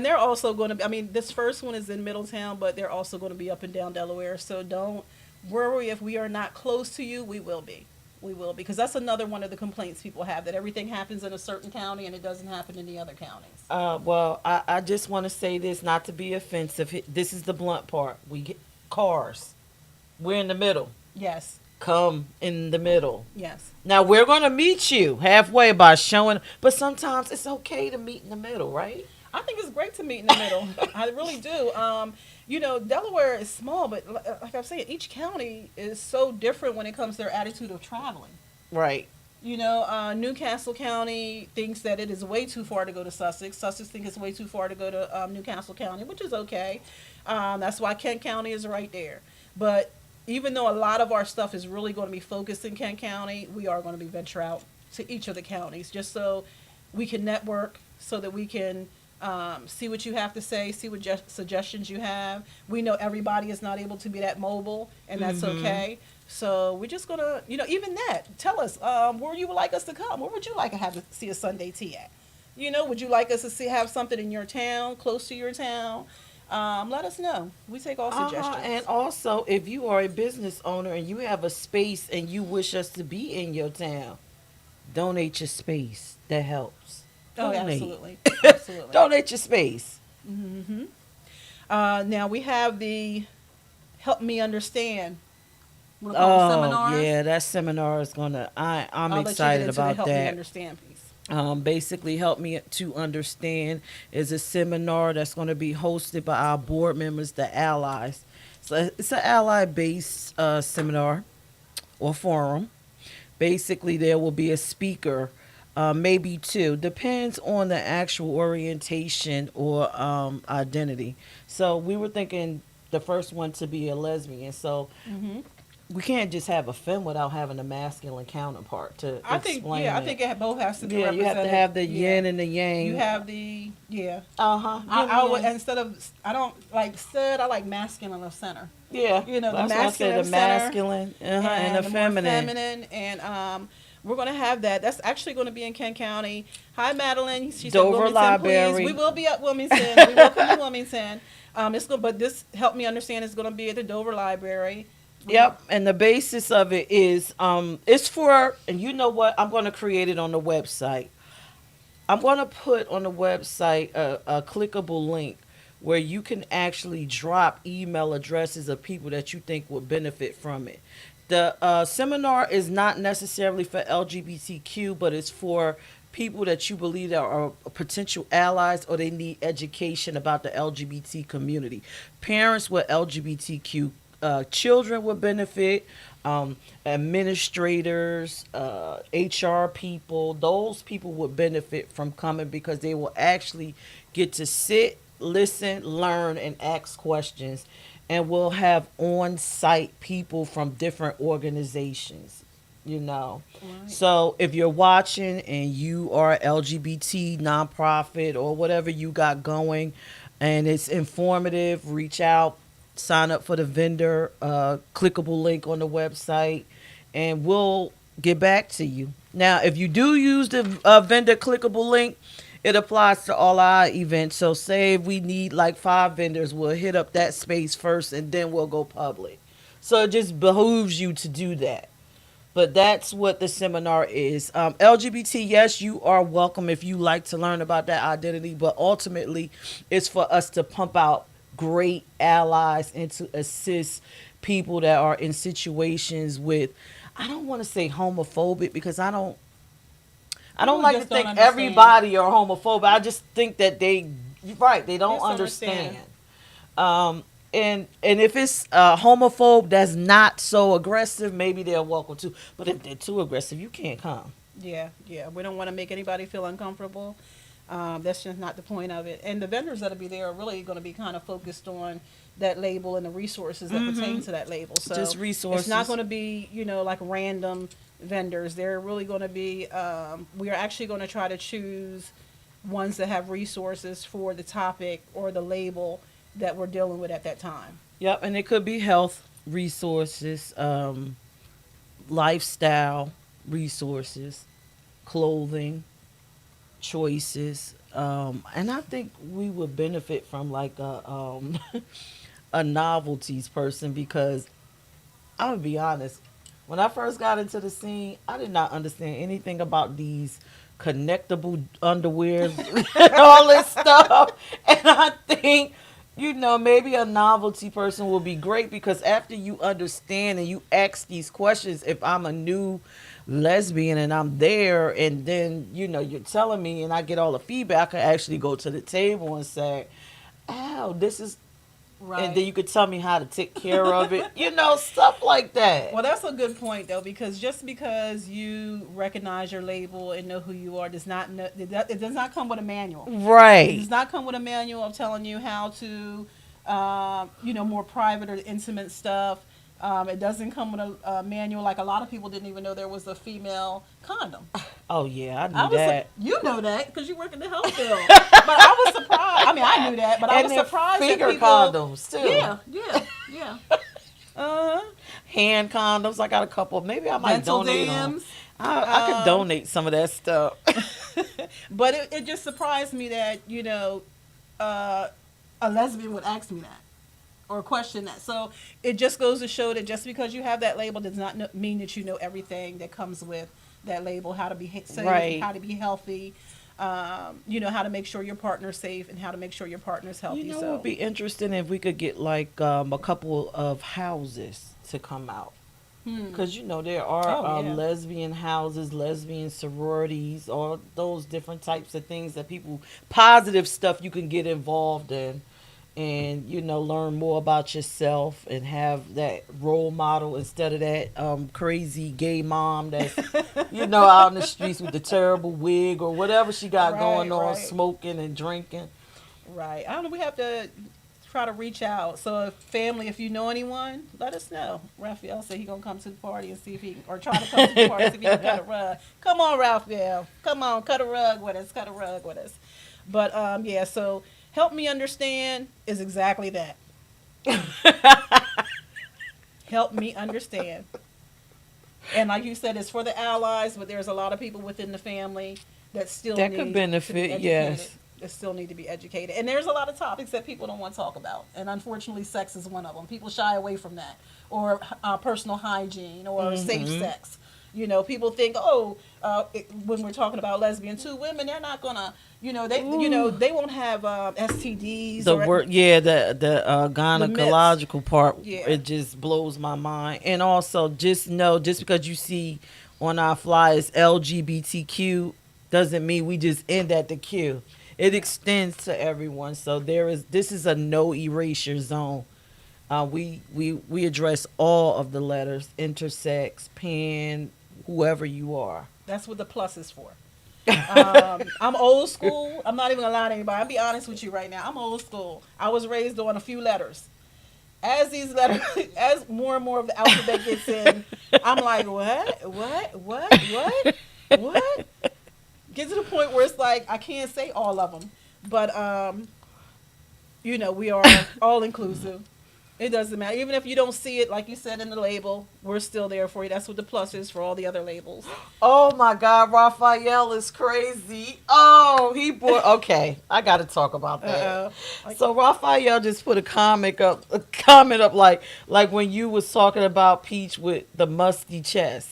they're also going to be, this first one is in Middletown, but they're also going to be up and down Delaware. So don't worry if we are not close to you. We will be. We will, because that's another one of the complaints people have, that everything happens in a certain county and it doesn't happen in the other counties. Well, I just want to say this, not to be offensive. This is the blunt part. We get cars. We're in the middle. Yes. Come in the middle. Yes. Now, we're going to meet you halfway by showing, but sometimes it's okay to meet in the middle, right? I think it's great to meet in the middle. I really do. Delaware is small, but like I'm saying, each county is so different when it comes to their attitude of traveling. Right. Newcastle County thinks that it is way too far to go to Sussex. Sussex thinks it's way too far to go to Newcastle County, which is okay. That's why Kent County is right there. But even though a lot of our stuff is really going to be focused in Kent County, we are going to be venture out to each of the counties just so we can network, so that we can see what you have to say, see what suggestions you have. We know everybody is not able to be that mobile, and that's okay. So we're just going to, even that, tell us where you would like us to come. Where would you like to see a Sunday tea at? Would you like us to have something in your town, close to your town? Let us know. We take all suggestions. And also, if you are a business owner and you have a space and you wish us to be in your town, donate your space. That helps. Oh, Donate. absolutely. Absolutely. Donate your space. Mm-hmm. Now we have the Help Me Understand. We'll call them seminars. Yeah, that seminar is gonna. I'm I'll excited let you get into about the Help Me that. Understand piece. Basically, Help Me to Understand is a seminar that's going to be hosted by our board members, the allies. So it's an ally-based seminar or forum. Basically, there will be a speaker maybe two. Depends on the actual orientation or identity. So we were thinking the first one to be a lesbian. So Hmm. we can't just have a femme without having a masculine counterpart to I think, explain yeah, I it. think it both has to be Yeah, you have to represented. have the Yeah, yin and the you yang. have the, yeah. Uh huh. Yin and I would, yang. instead of, I don't like said, I like masculine of center. Yeah, You know, the that's why I said masculine the of center masculine and the and the more feminine. feminine. And we're going to have that. That's actually going to be in Kent County. Hi, Madeline. She said Dover Wilmington, please. We Library. will be at Wilmington. We will come to Wilmington. It's good, but this helped me understand it's going to be at the Dover Library. We, Yep, and the basis of it is it's for, and you know what? I'm going to create it on the website. I'm going to put on the website a clickable link where you can actually drop email addresses of people that you think would benefit from it. The seminar is not necessarily for LGBTQ, but it's for people that you believe that are potential allies or they need education about the LGBT community. Parents with LGBTQ children would benefit, administrators, HR people, those people would benefit from coming because they will actually get to sit, listen, learn, and ask questions. And we'll have on site people from different organizations, you know. right. So if you're watching and you are a LGBT nonprofit or whatever you got going and it's informative, reach out, sign up for the vendor clickable link on the website, and we'll get back to you. Now, if you do use the vendor clickable link, it applies to all our events. So, say if we need like 5 vendors, we'll hit up that space first and then we'll go public. So, it just behooves you to do that. But that's what the seminar is. LGBT, yes, you are welcome if you like to learn about that identity, but ultimately, it's for us to pump out great allies and to assist people that are in situations with, I don't want to say homophobic because I don't People like to just don't think understand. everybody are homophobic. I just think that right, they don't Misunderstand. understand. And if it's a homophobe that's not so aggressive, maybe they're welcome to. But if they're too aggressive, you can't come. Yeah, yeah. We don't want to make anybody feel uncomfortable. That's just not the point of it. And the vendors that'll be there are really going to be kind of focused on that label and the resources that pertain to that label. So Just resources. it's not going to be, like random vendors. They're really going to be, we are actually going to try to choose ones that have resources for the topic or the label that we're dealing with at that time. Yep, and it could be health resources, lifestyle resources, clothing choices, and I think we would benefit from like a novelties person because I'm gonna be honest. When I first got into the scene, I did not understand anything about these connectable underwears and all this stuff. And I think, maybe a novelty person will be great because after you understand and you ask these questions, if I'm a new lesbian and I'm there and then, you're telling me and I get all the feedback, I can actually go to the table and say, "Ow, this is," and then you could tell me how to take care of it, stuff like that. Well, that's a good point though, because just because you recognize your label and know who you are does not know, it does not come with a manual. It Right. does not come with a manual of telling you how to, more private or intimate stuff. It doesn't come with a manual. Like a lot of people didn't even know there was a female condom. Oh yeah, I I knew was, that. you know that because you work in the health field. But I was surprised. I mean, I knew that, but I And was then surprised that finger people. condoms too. Yeah. Uh-huh. Hand condoms. I got a couple. Maybe I might Dental donate them. dams. I could donate some of that stuff. But it just surprised me that, a lesbian would ask me that or question that. So it just goes to show that just because you have that label does not mean that you know everything that comes with that label, how to be safe, Right. how to be healthy, how to make sure your partner's safe and how to make sure your partner's healthy. It So would be interesting if we could get like a couple of houses to come out. Because there are Oh, yeah. lesbian houses, lesbian sororities, all those different types of things that positive stuff you can get involved in. and learn more about yourself and have that role model instead of that crazy gay mom that's out in the streets with the terrible wig or whatever she got Right, going on, right, smoking and drinking. right. I don't know. We have to try to reach out. So, if family, if you know anyone, let us know. Raphael said he gonna come to the party and see if he or try to come to the party and see if he can cut a rug. Come on, Raphael. Come on, cut a rug with us. Cut a rug with us. But yeah. So, help me understand is exactly that. Help me understand. And like you said, it's for the allies, but there's a lot of people within the family that still That need could to be benefit, educated. yes. That still need to be educated. And there's a lot of topics that people don't want to talk about. And unfortunately, sex is one of them. People shy away from that. Or personal hygiene or safe sex. People think, when we're talking about lesbian, two women, they're not gonna, they won't have STDs. The or word, yeah, the the myths. gynecological part, Yeah. it just blows my mind. And also, just know, just because you see on our flyers LGBTQ doesn't mean we just end at the Q. It extends to everyone. So this is a no erasure zone. We address all of the letters, intersex, pan, whoever you are. That's what the plus is for. I'm old school. I'm not even gonna lie to anybody. I'll be honest with you right now. I'm old school. I was raised on a few letters. As these letters, as more and more of the alphabet gets in, I'm like, what? Get to the point where it's like I can't say all of them, but we are all inclusive. It doesn't matter. Even if you don't see it, like you said in the label, we're still there for you. That's what the plus is for all the other labels. Oh my God, Raphael is crazy. Oh, okay, I got to talk about that. So Raphael just put a comment up like when you was talking about Peach with the musty chest.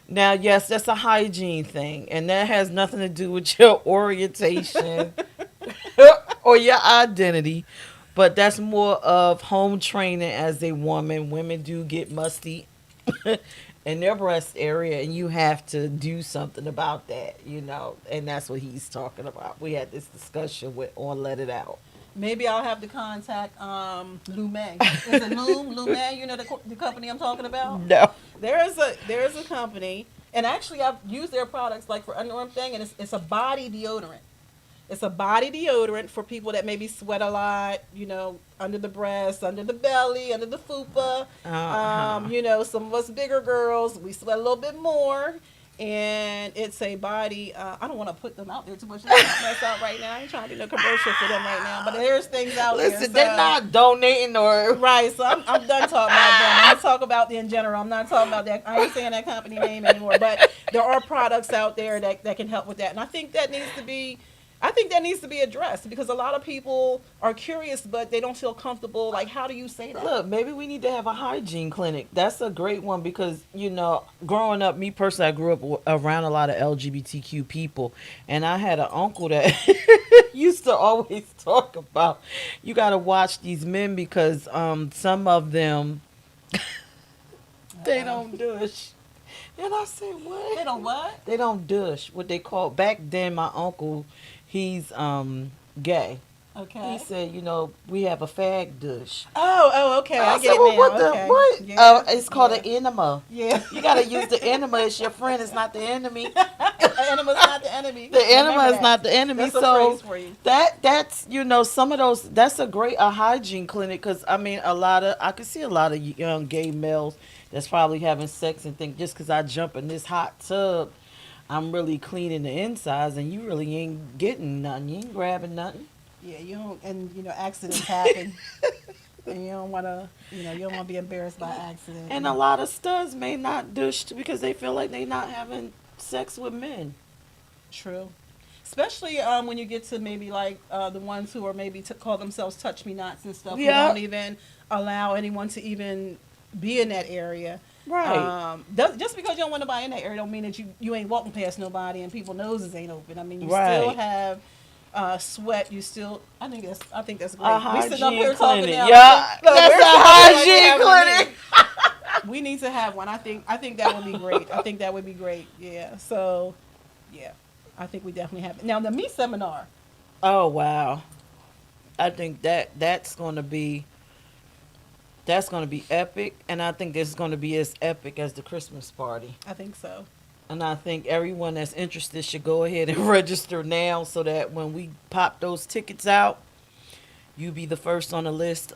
Now, yes, that's a hygiene thing, and that has nothing to do with your orientation or your identity. But that's more of home training as a woman. Women do get musty in their breast area, and you have to do something about that, And that's what he's talking about. We had this discussion on Let It Out. Maybe I'll have to contact Lume. Is it Lume? You know the company I'm talking about? No. There is a company, and actually I've used their products like for underarm thing, and it's a body deodorant. It's a body deodorant for people that maybe sweat a lot, under the breast, under the belly, under the fupa. Some of us bigger girls, we sweat a little bit more. And it's a body, I don't want to put them out there too much. That's out right now. I ain't trying to do no commercial for them right now. But there's things out there. Listen, they're not donating or... Right, so I'm done talking about them. I'm talking about in general. I'm not talking about that. I ain't saying that company name anymore. But there are products out there that can help with that. And I think that needs to be addressed because a lot of people are curious, but they don't feel comfortable. Like, how do you say that? Look, maybe we need to have a hygiene clinic. That's a great one because, growing up, me personally, I grew up around a lot of LGBTQ people. And I had an uncle that used to always talk about, you got to watch these men because some of them, they don't douche. And I said, what? They don't what? They don't douche. What they call, back then, my uncle, he's gay. Okay. He said, we have a fag douche. Oh, okay. I get said, it well, now. what Okay. the what? Yeah. It's called an enema. Yeah. You gotta use the enema as your friend. It's not the enemy. The enema's not the enemy. The enema Remember is that. not the enemy. That's a So phrase for you. that's some of those. That's a great hygiene clinic because I could see a lot of young gay males that's probably having sex and think just because I jump in this hot tub, I'm really cleaning the insides, and you really ain't getting nothing. You ain't grabbing nothing. Yeah, you don't, and accidents happen, and you don't want to, you don't want to be embarrassed by accident. And a lot of studs may not douche because they feel like they're not having sex with men. True, especially when you get to maybe like the ones who are maybe call themselves touch me nots and stuff. Yeah. Who don't even allow anyone to even be in that area. Right. Just because you don't want nobody in that area don't mean that you ain't walking past nobody and people's noses ain't open. I mean, you Right. still have sweat. You still. I think that's great. A We sitting up hygiene here talking clinic. now. Yeah, Look, that's we're a sitting up here hygiene like we having a clinic. meeting. We need to have one. I think that would be great. I think that would be great. Yeah. So, yeah, I think we definitely have it. Now the me seminar. Oh wow. I think that's going to be epic, and I think this is going to be as epic as the Christmas party. I think so. And I think everyone that's interested should go ahead and register now so that when we pop those tickets out, you be the first on the list.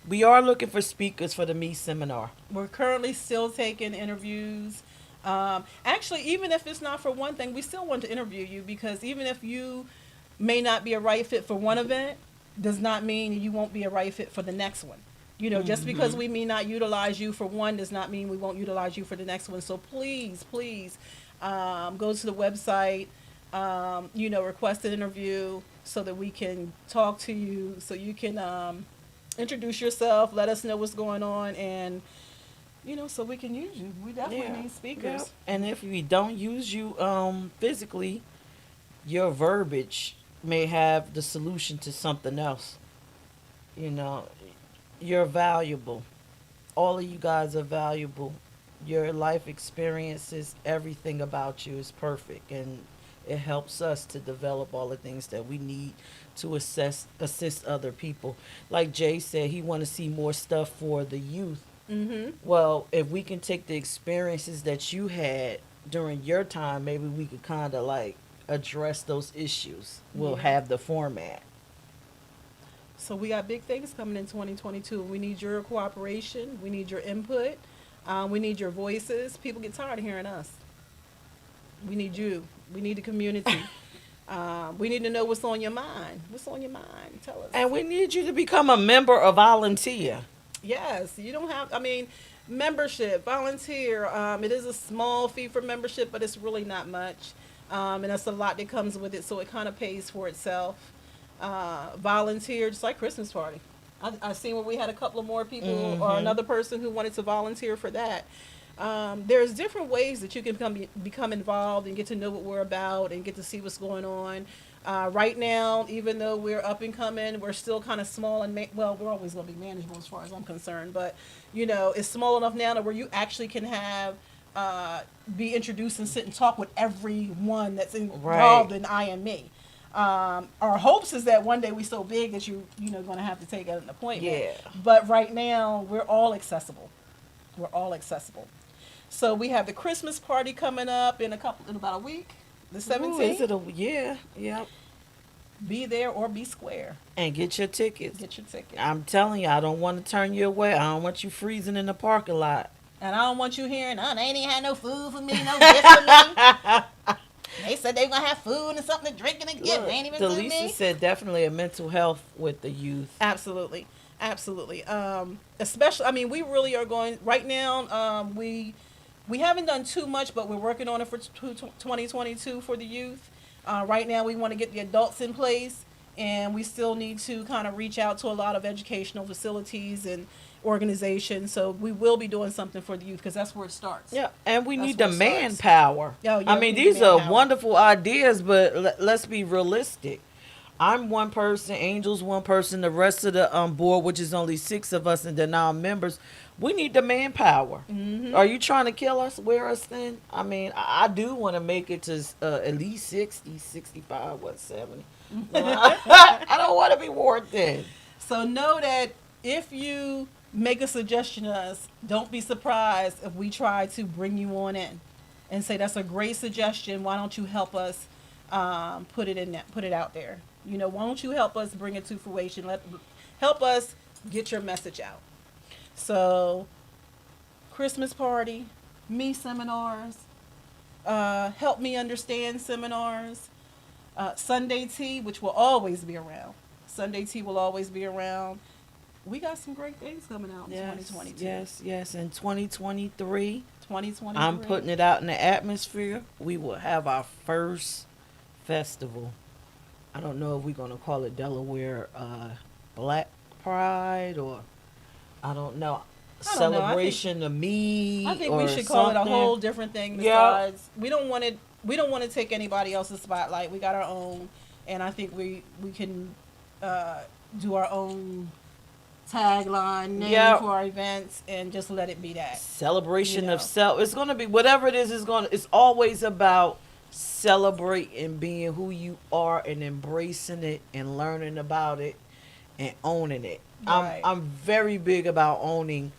We are looking for speakers for the Me seminar. We're currently still taking interviews. Actually, even if it's not for one thing, we still want to interview you, because even if you may not be a right fit for one event, does not mean you won't be a right fit for the next one. You know, just because we may not utilize you for one does not mean we won't utilize you for the next one. So please, please, go to the website, request an interview so that we can talk to you, so you can introduce yourself, let us know what's going on, and, so we can use you. We definitely need speakers. Yeah. And if we don't use you physically, your verbiage may have the solution to something else. You know, you're valuable. All of you guys are valuable. Your life experiences, everything about you is perfect, and it helps us to develop all the things that we need to assist other people. Like Jay said, he want to see more stuff for the youth. Mm-hmm. Well, if we can take the experiences that you had during your time, maybe we could kind of like address those issues. We'll Yeah. have the format. So we got big things coming in 2022. We need your cooperation. We need your input. We need your voices. People get tired of hearing us. We need you. We need the community. We need to know what's on your mind. What's on your mind? Tell us. And we need you to become a member or volunteer. Yes, you don't have, membership, volunteer. It is a small fee for membership, but it's really not much. And that's a lot that comes with it, so it kind of pays for itself. Volunteer, just like Christmas party. I seen where we had a couple of more people or another person who wanted to volunteer for that. There's different ways that you can become involved and get to know what we're about and get to see what's going on. Right now, even though we're up and coming, we're still kind of small and we're always going to be manageable as far as I'm concerned. But it's small enough now to where you actually can have be introduced and sit and talk with everyone that's involved in IME. Our hopes is that one day we're so big that you're going to have to take an appointment. Yeah. But right now we're all accessible. We're all accessible. So we have the Christmas party coming up in about a week, the 17th. Ooh, is it yeah. Be there or be square. And get your tickets. Get your ticket. I'm telling you, I don't want to turn you away. I don't want you freezing in the parking lot. And I don't want you hearing, they ain't even had no food for me, no gift for me. They said they were going to have food and something to drink and a gift. They ain't even doing Delisa me. said definitely a mental health with the youth. Absolutely. Absolutely. Especially, we really are going, right now, we haven't done too much, but we're working on it for 2022 for the youth. Right now, we want to get the adults in place, and we still need to kind of reach out to a lot of educational facilities and organizations. So we will be doing something for the youth because that's where it starts. Yeah, and we That's need the where it starts. manpower. Yeah, we need these the are manpower. wonderful ideas, but let's be realistic. I'm one person, Angel's one person, the rest of the board, which is only 6 of us, and then our members. We need the manpower. Mm-hmm. Are you trying to kill us, wear us thin? I do want to make it to at least 60, 65, 70. I don't want to be worn thin. So know that if you make a suggestion to us, don't be surprised if we try to bring you on in and say that's a great suggestion. Why don't you help us put it out there? Why don't you help us bring it to fruition? Help us get your message out. So, Christmas party, me seminars, help me understand seminars, Sunday tea, which will always be around. Sunday tea will always be around. We got some great things coming out in 2022. Yes. In 2023, 2023. I'm putting it out in the atmosphere. We will have our first festival. I don't know if we're going to call it Delaware Black Pride or I don't know. I don't know. Celebration of me. I think or we should call it a something. whole different thing. Besides, we don't want to take anybody else's spotlight. We got our own, and I think we can do our own tagline name for our events and just let it be that Celebration of self. It's going to be whatever it is. It's always about celebrating being who you are and embracing it and learning about it and owning it. Right. I'm very big about owning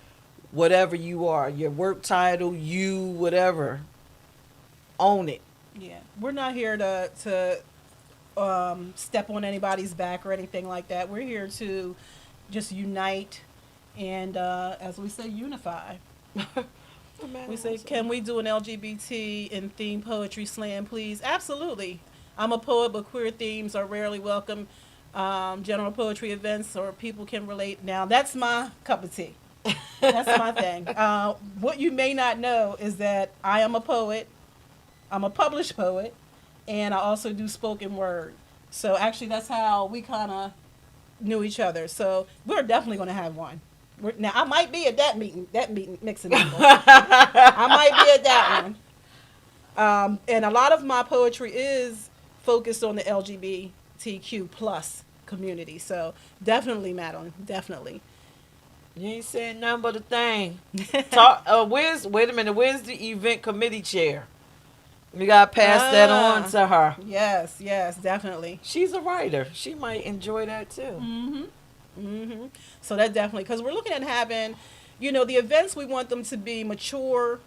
whatever you are, your work title, you, whatever. Own it. Yeah, we're not here to step on anybody's back or anything like that. We're here to just unite and, as we say, unify. We say, can we do an LGBT and theme poetry slam, please? Absolutely. I'm a poet, but queer themes are rarely welcome. General poetry events or people can relate. Now, that's my cup of tea. That's my thing. What you may not know is that I am a poet. I'm a published poet, and I also do spoken word. So actually, that's how we kind of knew each other. So we're definitely going to have one. Now, I might be at that meeting mixing people. I might be at that one. And a lot of my poetry is focused on the LGBTQ plus community. So definitely, Madeline, definitely. You ain't saying nothing but a thing. Talk. Wait a minute. Where's the event committee chair? We gotta pass that on to her. Yes, yes, definitely. She's a writer. She might enjoy that too. So that definitely, because we're looking at having, the events, we want them to be mature.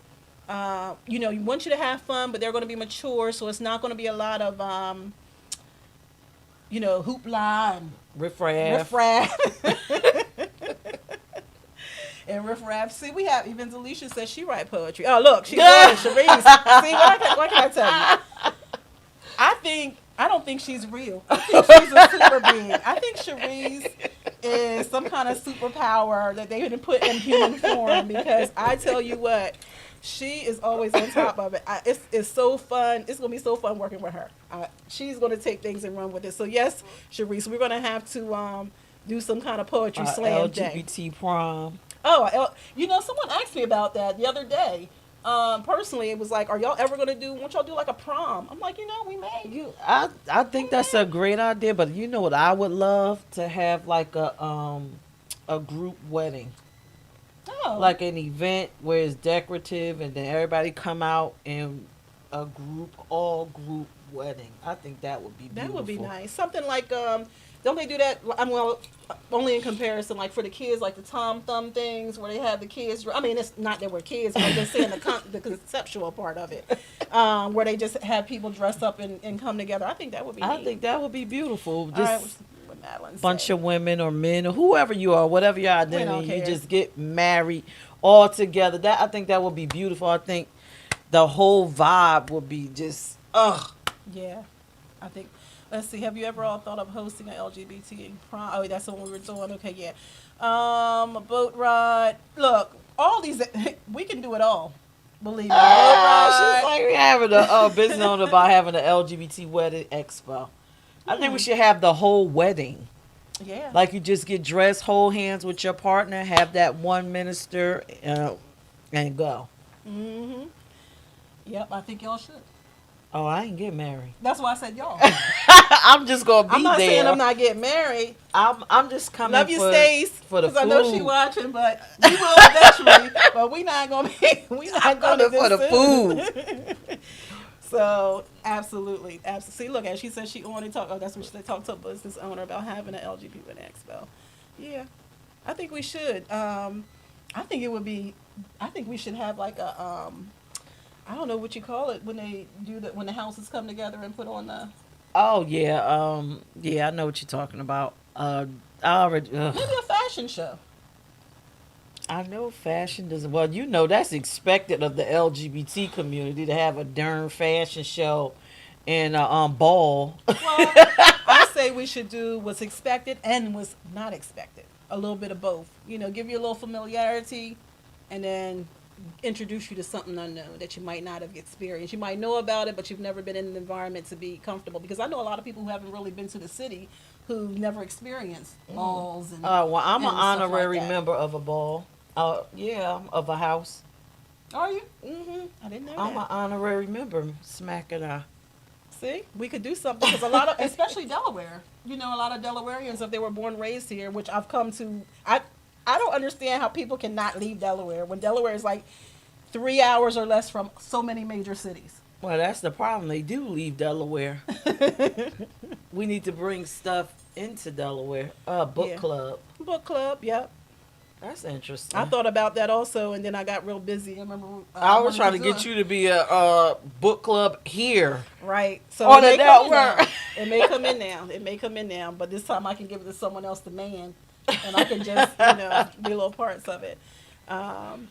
We want you to have fun, but they're going to be mature, so it's not going to be a lot of, hoopla and Riff-raff. And riff-raff. See, we have, even Alicia says she write poetry. Oh, look, she's Charisse. See, what can I tell you? I don't think she's real. I think she's a super being. I think Charisse is some kind of superpower that they didn't put in human form, because I tell you what, she is always on top of it. It's so fun. It's going to be so fun working with her. She's going to take things and run with it. So, yes, Charisse, we're going to have to do some kind of poetry slam day. LGBT prom. Oh, someone asked me about that the other day. Personally, it was like, are y'all ever gonna won't y'all do like a prom? I'm like, we may. I think that's a great idea, but you know what I would love to have, like a group wedding. Oh. Like an event where it's decorative and then everybody come out in a all group wedding. I think that would be beautiful. That would be nice. Something like don't they do that? Well, only in comparison, like for the kids, like the Tom Thumb things where they have the kids. I mean, it's not that we're kids, but I'm just saying the conceptual part of it, where they just have people dress up and come together. I think that would be neat. I think that would be beautiful. Just all right, what Madeline bunch said. of women or men or whoever you are, whatever your identity, you just get married all together. I think that would be beautiful. I think the whole vibe would be just Yeah, I think. Let's see. Have you ever all thought of hosting an LGBT prom? Oh, that's the one we were doing. Okay, yeah. A boat ride. Look, all these, we can do it all. Believe me. Boat ride. She's like, we having a business on about having an LGBT wedding expo. I think we should have the whole wedding. Yeah. Like you just get dressed, hold hands with your partner, have that one minister, and go. Yep, I think y'all should. Oh, I ain't get married. That's why I said y'all. I'm just gonna be there. I'm not saying I'm not getting married. I'm just coming. Love you, Stace, for the food. Because I know she watching, but we will eventually. But we not gonna be. We not gonna for the food. So absolutely. See, look, as she said, she only talk. Oh, that's what she said. Talk to a business owner about having an LGBT expo. Yeah, I think we should. I think it would be. I think we should have like a. I don't know what you call it when they do that, when the houses come together and put on the. Oh yeah, yeah, I know what you're talking about. I already. Maybe a fashion show. I know fashion doesn't. Well, that's expected of the LGBT community to have a darn fashion show and a ball. Well, I say we should do what's expected and what's not expected. A little bit of both. Give you a little familiarity, and then introduce you to something unknown that you might not have experienced. You might know about it, but you've never been in an environment to be comfortable. Because I know a lot of people who haven't really been to the city who never experienced balls and. Well, I'm an honorary like member of a ball. Yeah, of a house. Are you? I didn't know I'm that. an honorary member. Smacking her. See, we could do something because a lot of, especially Delaware. A lot of Delawareans, if they were born and raised here, which I've come to. I don't understand how people cannot leave Delaware when Delaware is like 3 hours or less from so many major cities. Well, that's the problem. They do leave Delaware. We need to bring stuff into Delaware. Book Yeah. club. Book club. Yep. That's interesting. I thought about that also, and then I got real busy. I remember I was wanted trying to do get you to be a book club here right. So on it the may come in now. network. It may come in now. It may come in now. But this time I can give it to someone else, the man, and I can just be little parts of it. Um,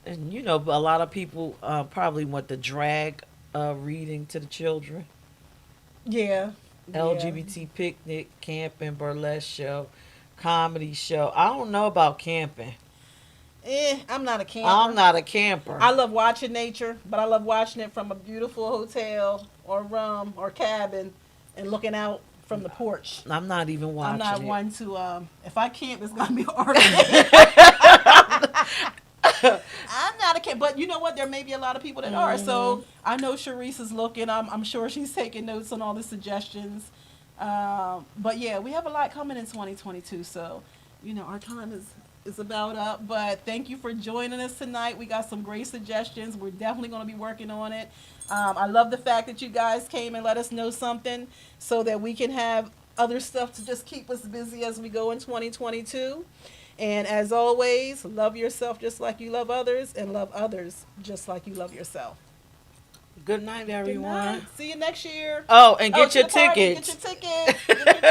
And a lot of people probably want the drag reading to the children. yeah. Yeah. LGBT picnic, camping, burlesque show, comedy show. I don't know about camping. I'm not a camper. I'm not a camper. I love watching nature, but I love watching it from a beautiful hotel or room or cabin and looking out from the porch. I'm not even I'm watching not it. one to if I camp, it's gonna be hard. I'm not a kid, but you know what? There may be a lot of people that are. So I know Charisse is looking. I'm sure she's taking notes on all the suggestions. But yeah, we have a lot coming in 2022. So our time is about up. But thank you for joining us tonight. We got some great suggestions. We're definitely going to be working on it. I love the fact that you guys came and let us know something so that we can have other stuff to just keep us busy as we go in 2022. And as always, love yourself just like you love others, and love others just like you love yourself. Good night, Good everyone. night. See you next year. Oh, and Oh, get to your the party. tickets. Get your tickets. Get your